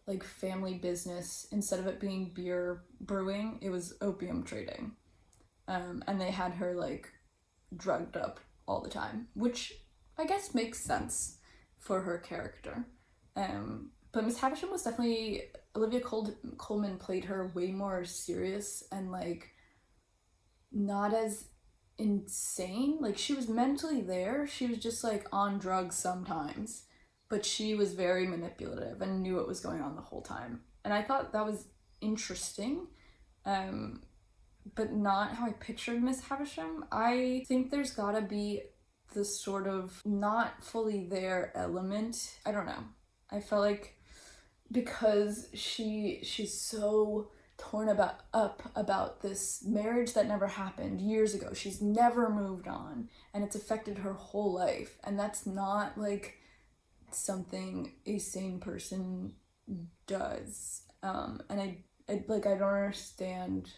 like family business. Instead of it being beer brewing, it was opium trading, and they had her like drugged up all the time, which I guess makes sense for her character. But Miss Havisham was definitely, Olivia Coleman played her way more serious and like not as insane. Like she was mentally there, she was just like on drugs sometimes, but she was very manipulative and knew what was going on the whole time. And I thought that was interesting. But not how I pictured Miss Havisham. I think there's gotta be this sort of not fully there element. I don't know. I felt like because she's so torn up about this marriage that never happened years ago. She's never moved on, and it's affected her whole life. And that's not like something a sane person does. And I don't understand.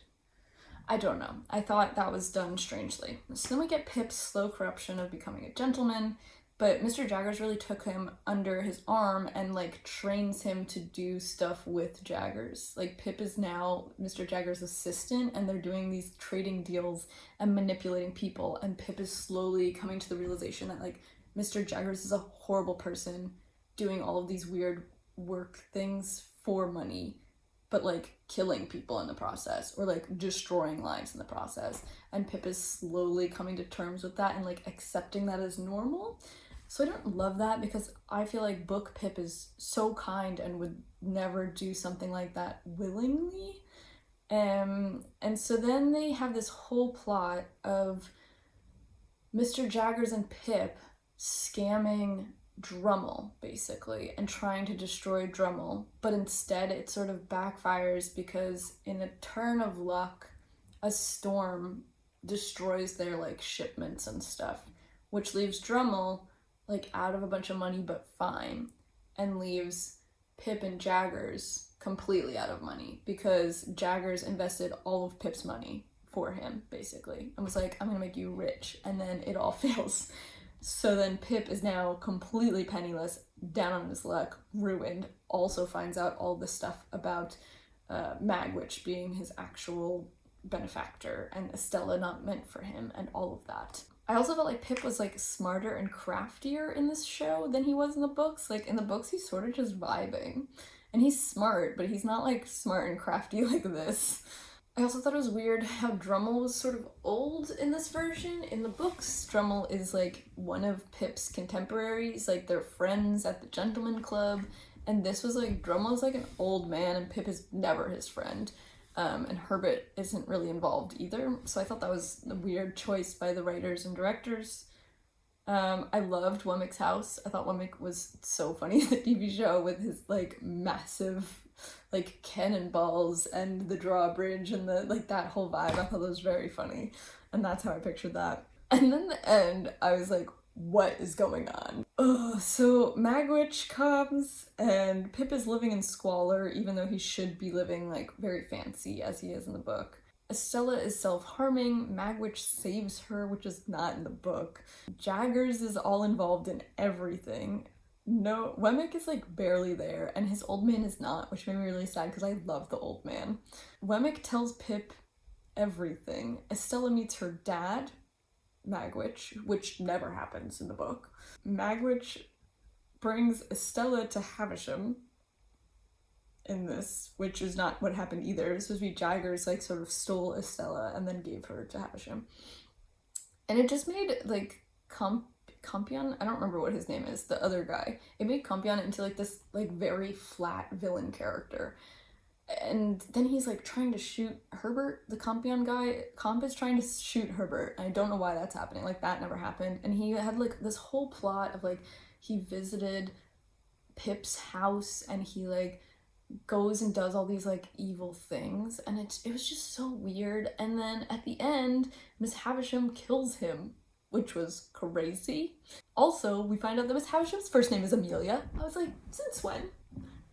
I don't know. I thought that was done strangely. So then we get Pip's slow corruption of becoming a gentleman, but Mr. Jaggers really took him under his arm and like trains him to do stuff with Jaggers. Like Pip is now Mr. Jaggers' assistant, and they're doing these trading deals and manipulating people, and Pip is slowly coming to the realization that like Mr. Jaggers is a horrible person doing all of these weird work things for money, but like killing people in the process or like destroying lives in the process. And Pip is slowly coming to terms with that and like accepting that as normal. So I don't love that because I feel like book Pip is so kind and would never do something like that willingly. And so then they have this whole plot of Mr. Jaggers and Pip scamming Drummle, basically, and trying to destroy Drummle, but instead it sort of backfires because in a turn of luck, a storm destroys their like shipments and stuff, which leaves Drummle like out of a bunch of money but fine, and leaves Pip and Jaggers completely out of money because Jaggers invested all of Pip's money for him, basically, and was like, I'm gonna make you rich, and then it all fails. So then Pip is now completely penniless, down on his luck, ruined, also finds out all this stuff about Magwitch being his actual benefactor and Estella not meant for him and all of that. I also felt like Pip was like smarter and craftier in this show than he was in the books. Like in the books he's sort of just vibing, and he's smart, but he's not like smart and crafty like this. I also thought it was weird how Drummle was sort of old in this version. In the books, Drummle is like one of Pip's contemporaries, like they're friends at the gentleman club, and this was like Drummle is like an old man and Pip is never his friend, and Herbert isn't really involved either. So I thought that was a weird choice by the writers and directors. I loved Wemmick's house. I thought Wemmick was so funny in the TV show with his like massive like cannonballs and the drawbridge and the like that whole vibe. I thought that was very funny, and that's how I pictured that. And then the end, I was like, what is going on? So Magwitch comes and Pip is living in squalor even though he should be living like very fancy as he is in the book. Estella is self-harming, Magwitch saves her, which is not in the book. Jaggers is all involved in everything. No, Wemmick is like barely there, and his old man is not, which made me really sad because I love the old man. Wemmick tells Pip everything. Estella meets her dad, Magwitch, which never happens in the book. Magwitch brings Estella to Havisham in this, which is not what happened either. It was supposed to be Jaggers like sort of stole Estella and then gave her to Havisham. And it just made like Compion, I don't remember what his name is, the other guy. It made Compion into like this like very flat villain character. And then he's like trying to shoot Herbert, the Compion guy. Comp is trying to shoot Herbert. I don't know why that's happening. Like, that never happened. And he had like this whole plot of like he visited Pip's house and he like goes and does all these like evil things, and it was just so weird. And then at the end, Miss Havisham kills him, which was crazy. Also, we find out that Miss Havisham's first name is Amelia. I was like, since when?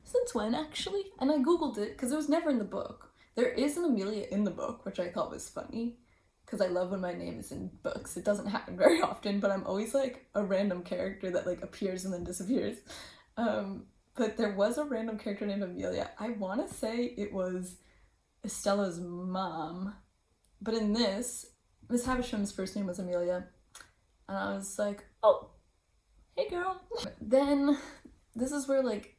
Since when, actually? And I googled it because it was never in the book. There is an Amelia in the book, which I thought was funny, because I love when my name is in books. It doesn't happen very often, but I'm always like a random character that like appears and then disappears. But there was a random character named Amelia. I want to say it was Estella's mom, but in this, Miss Havisham's first name was Amelia, and I was like, oh, hey girl. Then this is where like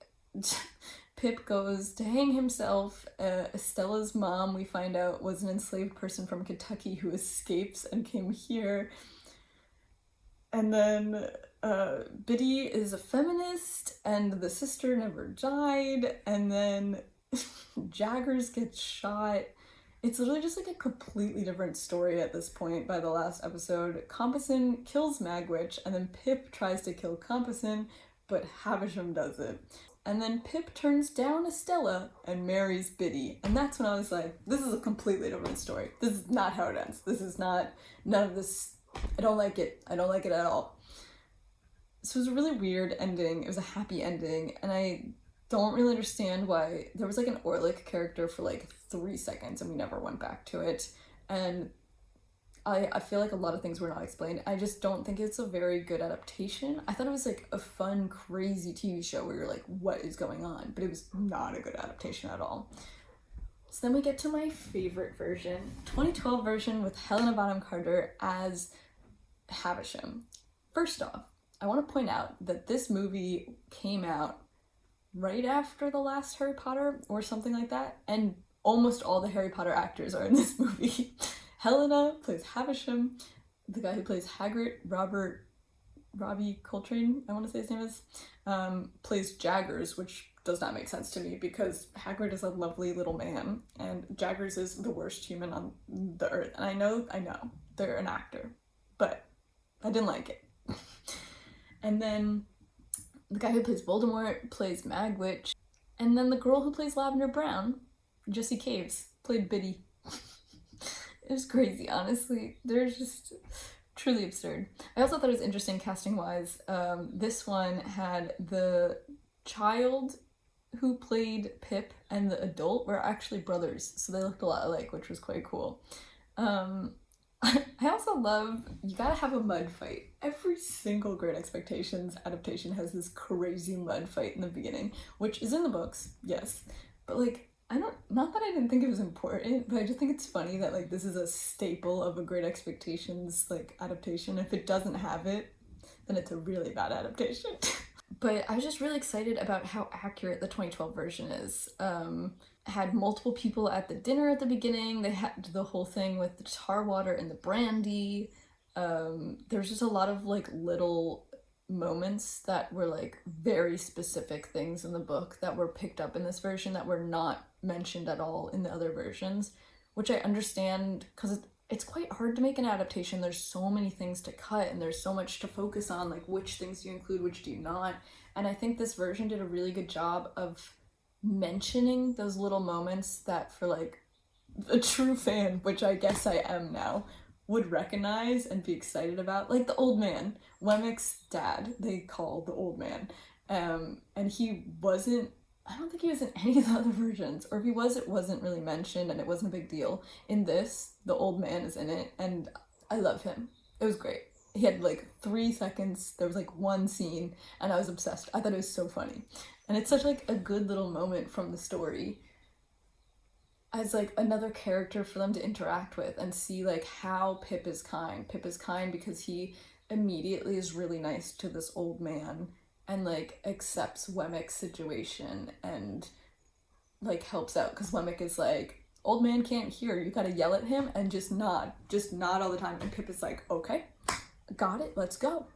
Pip goes to hang himself. Estella's mom, we find out, was an enslaved person from Kentucky who escapes and came here. And then Biddy is a feminist, and the sister never died, and then Jaggers gets shot. It's literally just like a completely different story at this point by the last episode. Compasson kills Magwitch, and then Pip tries to kill Compasson, but Havisham does it. And then Pip turns down Estella and marries Biddy. And that's when I was like, this is a completely different story. This is not how it ends. This is not, none of this, I don't like it. I don't like it at all. This was a really weird ending. It was a happy ending. And I don't really understand why there was like an Orlick character for like 3 seconds and we never went back to it. And I feel like a lot of things were not explained. I just don't think it's a very good adaptation. I thought it was like a fun, crazy TV show where you're like, what is going on? But it was not a good adaptation at all. So then we get to my favorite version, 2012 version with Helena Bonham Carter as Havisham. First off, I want to point out that this movie came out right after the last Harry Potter or something like that, and almost all the Harry Potter actors are in this movie. Helena plays Havisham. The guy who plays Hagrid, Robbie Coltrane, I want to say his name is, plays Jaggers, which does not make sense to me because Hagrid is a lovely little man and Jaggers is the worst human on the earth. And I know, they're an actor, but I didn't like it. And then the guy who plays Voldemort plays Magwitch. And then the girl who plays Lavender Brown, Jessie Caves, played Biddy. It was crazy, honestly. They're just truly absurd. I also thought it was interesting casting-wise. This one had the child who played Pip and the adult were actually brothers, so they looked a lot alike, which was quite cool. I also love, you gotta have a mud fight. Every single Great Expectations adaptation has this crazy mud fight in the beginning, which is in the books, yes, but like, not that I didn't think it was important, but I just think it's funny that like this is a staple of a Great Expectations like adaptation. If it doesn't have it, then it's a really bad adaptation. But I was just really excited about how accurate the 2012 version is. Had multiple people at the dinner at the beginning. They had the whole thing with the tar water and the brandy. There's just a lot of like little moments that were like very specific things in the book that were picked up in this version that were not mentioned at all in the other versions, which I understand because it's quite hard to make an adaptation. There's so many things to cut and there's so much to focus on, like which things do you include, which do you not. And I think this version did a really good job of mentioning those little moments that for like a true fan, which I guess I am now, would recognize and be excited about. Like the old man, Wemmick's dad, they call the old man. And he wasn't, I don't think he was in any of the other versions, or if he was, it wasn't really mentioned and it wasn't a big deal. In this, the old man is in it and I love him. It was great. He had like 3 seconds, there was like one scene and I was obsessed. I thought it was so funny. And it's such like a good little moment from the story as like another character for them to interact with and see like how Pip is kind. Pip is kind because he immediately is really nice to this old man and like accepts Wemmick's situation and like helps out because Wemmick is like, old man can't hear, you gotta yell at him and just nod all the time. And Pip is like, okay. got it, let's go.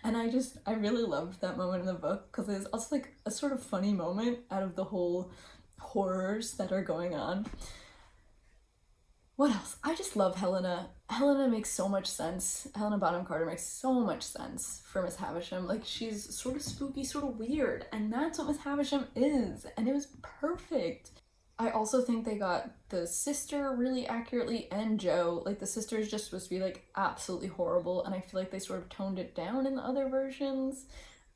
And I really loved that moment in the book because it's also like a sort of funny moment out of the whole horrors that are going on. What else? I just love Helena. Helena makes so much sense. Helena Bonham Carter makes so much sense for Miss Havisham. Like, she's sort of spooky, sort of weird, and that's what Miss Havisham is, and it was perfect. I also think they got the sister really accurately, and Jo. Like, the sister is just supposed to be like absolutely horrible, and I feel like they sort of toned it down in the other versions,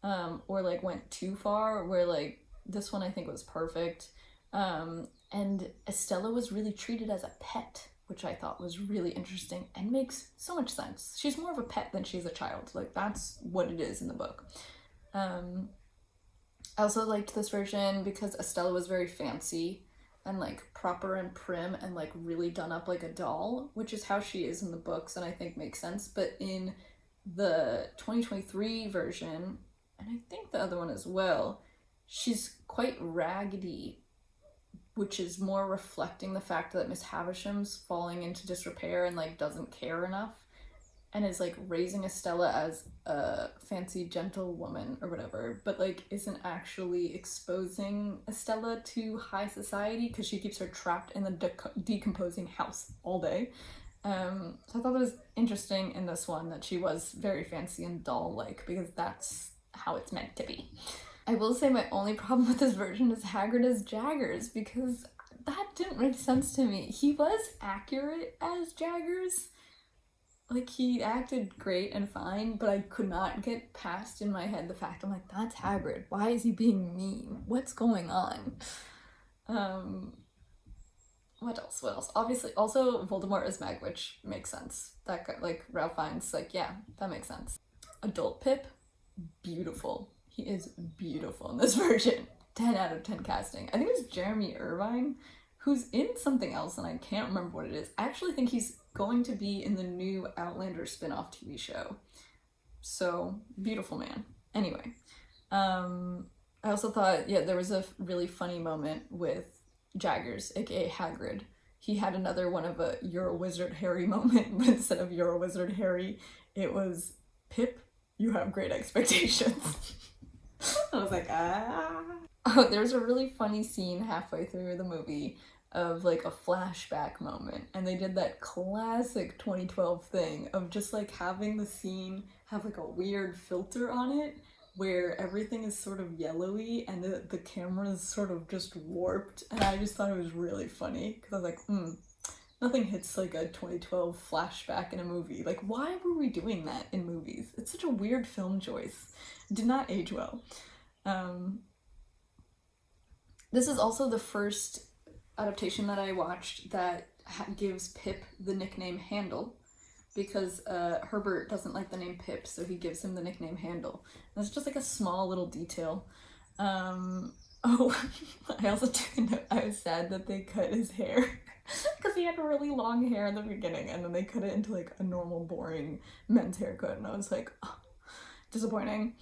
or like went too far, where like this one I think was perfect. And Estella was really treated as a pet, which I thought was really interesting and makes so much sense. She's more of a pet than she's a child. Like, that's what it is in the book. I also liked this version because Estella was very fancy and like proper and prim and like really done up like a doll, which is how she is in the books and I think makes sense. But in the 2023 version, and I think the other one as well, she's quite raggedy, which is more reflecting the fact that Miss Havisham's falling into disrepair and like doesn't care enough and is like raising Estella as a fancy gentlewoman or whatever, but like isn't actually exposing Estella to high society because she keeps her trapped in the decomposing house all day. So I thought it was interesting in this one that she was very fancy and doll-like because that's how it's meant to be. I will say my only problem with this version is Hagrid as Jaggers, because that didn't make sense to me. He was accurate as Jaggers. Like, he acted great and fine, but I could not get past in my head the fact, I'm like, that's Hagrid. Why is he being mean? What's going on? What else? Obviously, also Voldemort as Mag, which makes sense. That guy, like, Ralph Fiennes, like, yeah, that makes sense. Adult Pip, beautiful. He is beautiful in this version. 10 out of 10 casting. I think it was Jeremy Irvine, who's in something else, and I can't remember what it is. I actually think he's going to be in the new Outlander spin-off TV show. So, beautiful man. Anyway, I also thought, yeah, there was a really funny moment with Jaggers, aka Hagrid. He had another one of a "you're a wizard, Harry" moment, but instead of "you're a wizard, Harry," it was, "Pip, you have great expectations." I was like, ah. Oh, there's a really funny scene halfway through the movie of like a flashback moment, and they did that classic 2012 thing of just like having the scene have like a weird filter on it where everything is sort of yellowy and the camera is sort of just warped, and I just thought it was really funny because I was like, nothing hits like a 2012 flashback in a movie. Like, why were we doing that in movies? It's such a weird film choice. It did not age well. This is also the first adaptation that I watched that gives Pip the nickname Handle, because Herbert doesn't like the name Pip, so he gives him the nickname Handle. And it's just like a small little detail. Oh, I also took a note. I was sad that they cut his hair because he had really long hair in the beginning, and then they cut it into like a normal, boring men's haircut, and I was like, oh, disappointing.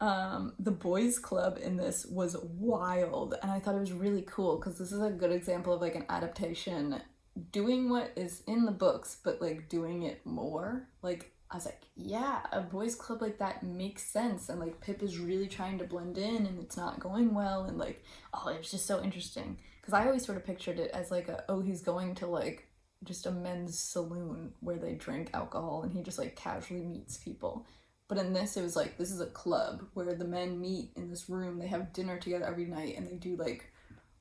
The boys club in this was wild, and I thought it was really cool because this is a good example of like an adaptation doing what is in the books but like doing it more. Like, I was like, yeah, a boys club like that makes sense, and like Pip is really trying to blend in and it's not going well, and like, oh, it was just so interesting because I always sort of pictured it as like he's going to like just a men's saloon where they drink alcohol and he just like casually meets people. But in this, it was like, this is a club where the men meet in this room, they have dinner together every night, and they do like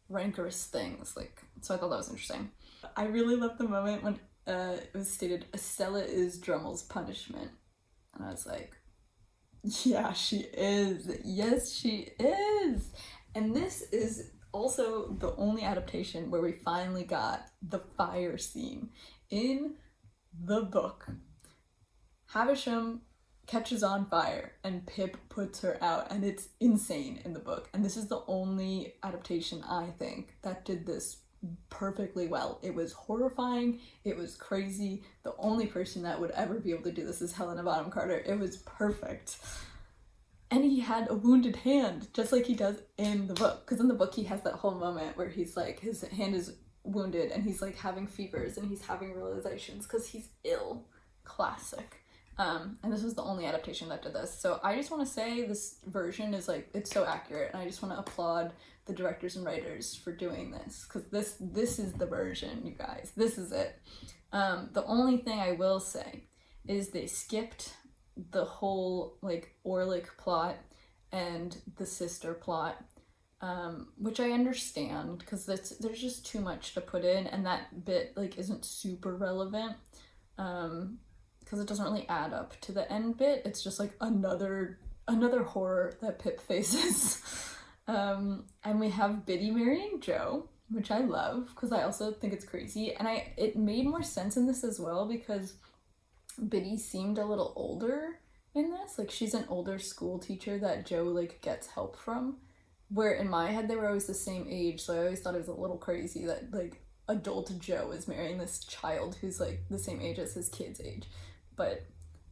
rancorous things. Like, so I thought that was interesting. I really loved the moment when it was stated, Estella is Drummel's punishment. And I was like, yeah, she is. Yes, she is. And this is also the only adaptation where we finally got the fire scene. In the book, Havisham catches on fire and Pip puts her out, and it's insane in the book. And this is the only adaptation, I think, that did this perfectly well. It was horrifying, it was crazy. The only person that would ever be able to do this is Helena Bonham Carter. It was perfect. And he had a wounded hand, just like he does in the book. Because in the book he has that whole moment where he's like, his hand is wounded and he's like having fevers and he's having realizations because he's ill. Classic. And this was the only adaptation that did this. So I just want to say this version is like, it's so accurate, and I just want to applaud the directors and writers for doing this, because this is the version, you guys. This is it. The only thing I will say is they skipped the whole like Orlick plot and the sister plot, which I understand, because there's just too much to put in, and that bit like isn't super relevant, because it doesn't really add up to the end bit. It's just like another horror that Pip faces. And we have Biddy marrying Joe, which I love, because I also think it's crazy, and it made more sense in this as well, because Biddy seemed a little older in this. Like, she's an older school teacher that Joe like gets help from, where in my head they were always the same age, so I always thought it was a little crazy that like adult Joe is marrying this child who's like the same age as his kid's age. But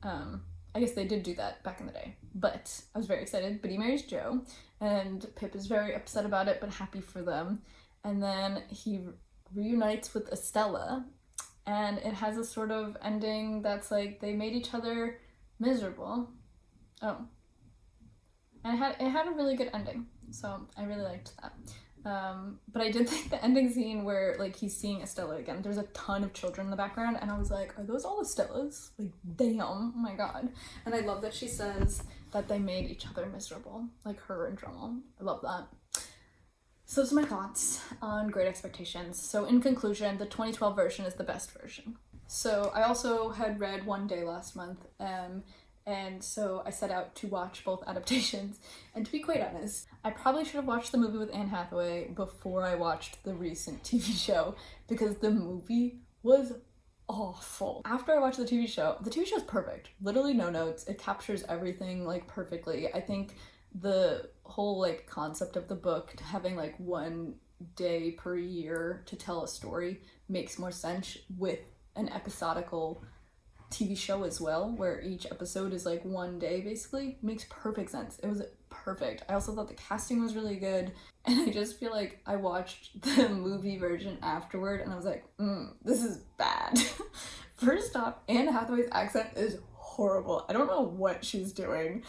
I guess they did do that back in the day. But I was very excited. Biddy marries Joe, and Pip is very upset about it, but happy for them. And then he reunites with Estella, and it has a sort of ending that's like they made each other miserable. Oh. And it had a really good ending, so I really liked that. But I did think the ending scene where like he's seeing Estella again, there's a ton of children in the background, and I was like, are those all Estellas? Like, damn, oh my god. And I love that she says that they made each other miserable, like her and Drummond. I love that. So those are my thoughts on Great Expectations. So in conclusion, the 2012 version is the best version. So I also had read One Day last month, and so I set out to watch both adaptations. And to be quite honest, I probably should have watched the movie with Anne Hathaway before I watched the recent TV show, because the movie was awful. After I watched the TV show is perfect. Literally no notes. It captures everything like perfectly. I think the whole like concept of the book, having like one day per year to tell a story, makes more sense with an episodical TV show as well, where each episode is like one day basically. Makes perfect sense. It was perfect. I also thought the casting was really good, and I just feel like I watched the movie version afterward and I was like, this is bad. First off, Anne Hathaway's accent is horrible. I don't know what she's doing.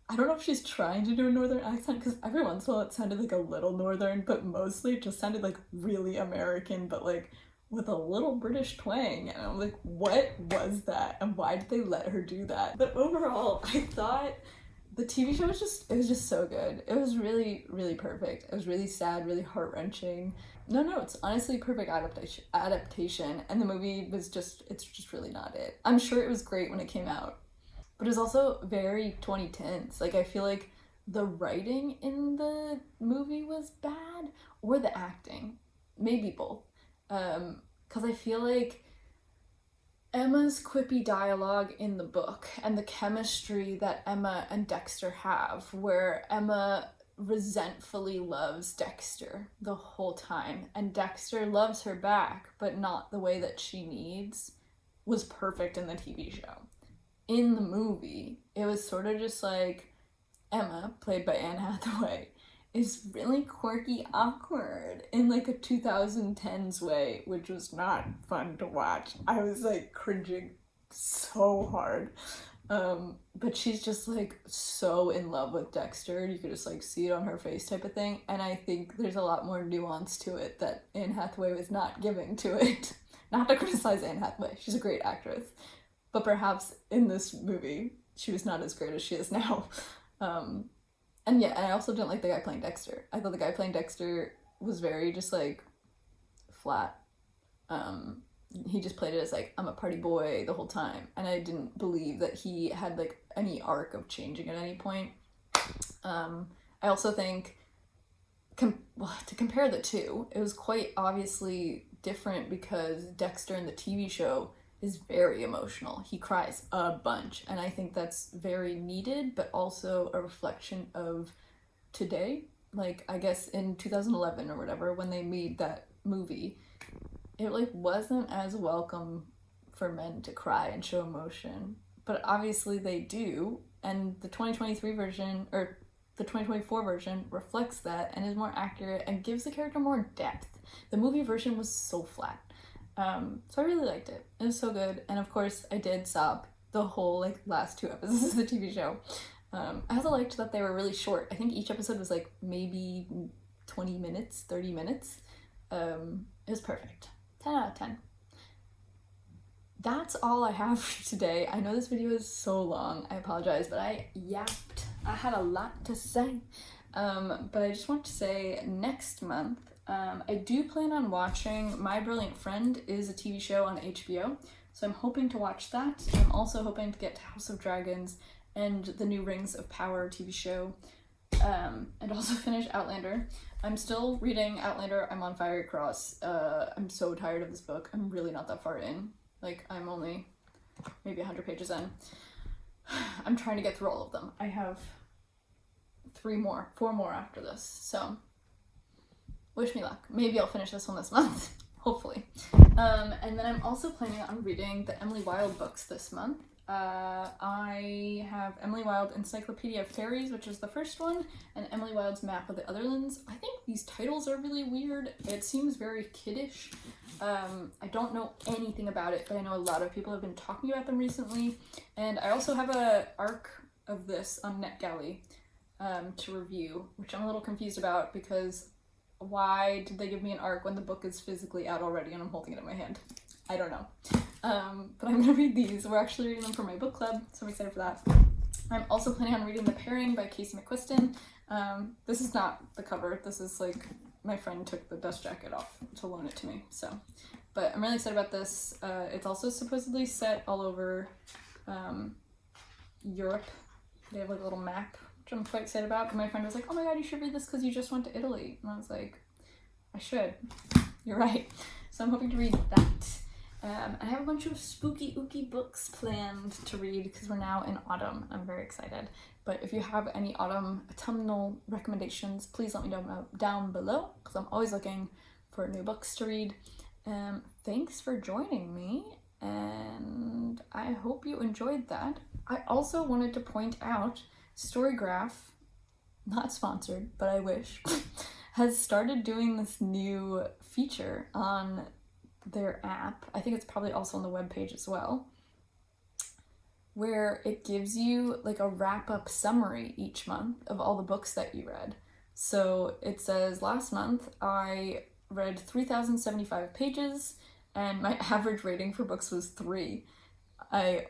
I don't know if she's trying to do a northern accent, because every once in a while it sounded like a little northern, but mostly it just sounded like really American, but like with a little British twang, and I'm like, what was that, and why did they let her do that? But overall, I thought the TV show was just so good. It was really, really perfect. It was really sad, really heart-wrenching. No, it's honestly perfect adaptation, and the movie was it's just really not it. I'm sure it was great when it came out, but it was also very 2010s. Like, I feel like the writing in the movie was bad, or the acting, maybe both. Because I feel like Emma's quippy dialogue in the book, and the chemistry that Emma and Dexter have, where Emma resentfully loves Dexter the whole time, and Dexter loves her back, but not the way that she needs, was perfect in the TV show. In the movie, it was sort of just like Emma, played by Anne Hathaway, is really quirky, awkward in like a 2010s way, which was not fun to watch. I was like cringing so hard. But she's just like so in love with Dexter. You could just like see it on her face, type of thing. And I think there's a lot more nuance to it that Anne Hathaway was not giving to it. Not to criticize Anne Hathaway, she's a great actress, but perhaps in this movie she was not as great as she is now. And yeah, and I also didn't like the guy playing Dexter. I thought the guy playing Dexter was very just like flat. He just played it as like, I'm a party boy the whole time, and I didn't believe that he had like any arc of changing at any point. I also think to compare the two, it was quite obviously different, because Dexter in the TV show is very emotional. He cries a bunch, and I think that's very needed, but also a reflection of today. Like, I guess in 2011 or whatever, when they made that movie, it like wasn't as welcome for men to cry and show emotion, but obviously they do, and the 2023 version, or the 2024 version, reflects that and is more accurate and gives the character more depth. The movie version was so flat. So I really liked it. It was so good. And of course I did sob the whole like last 2 episodes of the TV show. I also liked that they were really short. I think each episode was like maybe 20 minutes, 30 minutes. It was perfect. 10 out of 10. That's all I have for today. I know this video is so long. I apologize, but I yapped. I had a lot to say. But I just want to say next month, I do plan on watching My Brilliant Friend is a TV show on HBO. So I'm hoping to watch that. I'm also hoping to get to House of Dragons and the new Rings of Power TV show. And also finish Outlander. I'm still reading Outlander. I'm on Fiery Cross. I'm so tired of this book. I'm really not that far in. Like, I'm only maybe 100 pages in. I'm trying to get through all of them. I have 4 more after this, so wish me luck. Maybe I'll finish this one this month, hopefully. And then I'm also planning on reading the Emily Wilde books this month. I have Emily Wilde Encyclopedia of Fairies, which is the first one, and Emily Wilde's Map of the Otherlands. I think these titles are really weird. It seems very kiddish. I don't know anything about it, but I know a lot of people have been talking about them recently. And I also have a arc of this on NetGalley to review, which I'm a little confused about because why did they give me an arc when the book is physically out already and I'm holding it in my hand? I don't know. But I'm gonna read these. We're actually reading them for my book club, so I'm excited for that. I'm also planning on reading The Pairing by Casey McQuiston. This is not the cover. This is like, my friend took the dust jacket off to loan it to me, so. But I'm really excited about this. It's also supposedly set all over Europe. They have like a little map, which I'm quite excited about. But my friend was like, oh my god, you should read this because you just went to Italy. And I was like, I should. You're right. So I'm hoping to read that. I have a bunch of spooky ooky books planned to read because we're now in autumn. I'm very excited. But if you have any autumn autumnal recommendations, please let me know down below because I'm always looking for new books to read. Thanks for joining me, and I hope you enjoyed that. I also wanted to point out Storygraph, not sponsored, but I wish, has started doing this new feature on their app. I think it's probably also on the webpage as well, where it gives you like a wrap-up summary each month of all the books that you read. So it says last month I read 3,075 pages and my average rating for books was 3. I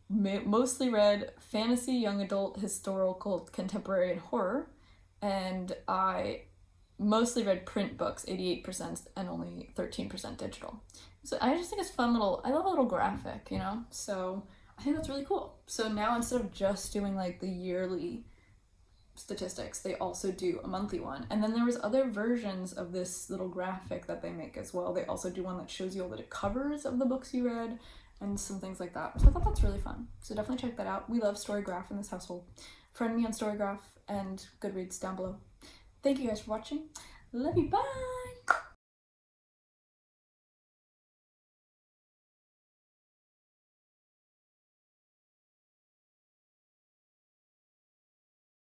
mostly read fantasy, young adult, historical, contemporary, and horror, and I mostly read print books, 88%, and only 13% digital. So I just think it's fun I love a little graphic, you know? So I think that's really cool. So now instead of just doing like the yearly statistics, they also do a monthly one. And then there was other versions of this little graphic that they make as well. They also do one that shows you all the covers of the books you read and some things like that. So I thought that's really fun. So definitely check that out. We love Storygraph in this household. Friend me on Storygraph and Goodreads down below. Thank you guys for watching. Love you, bye!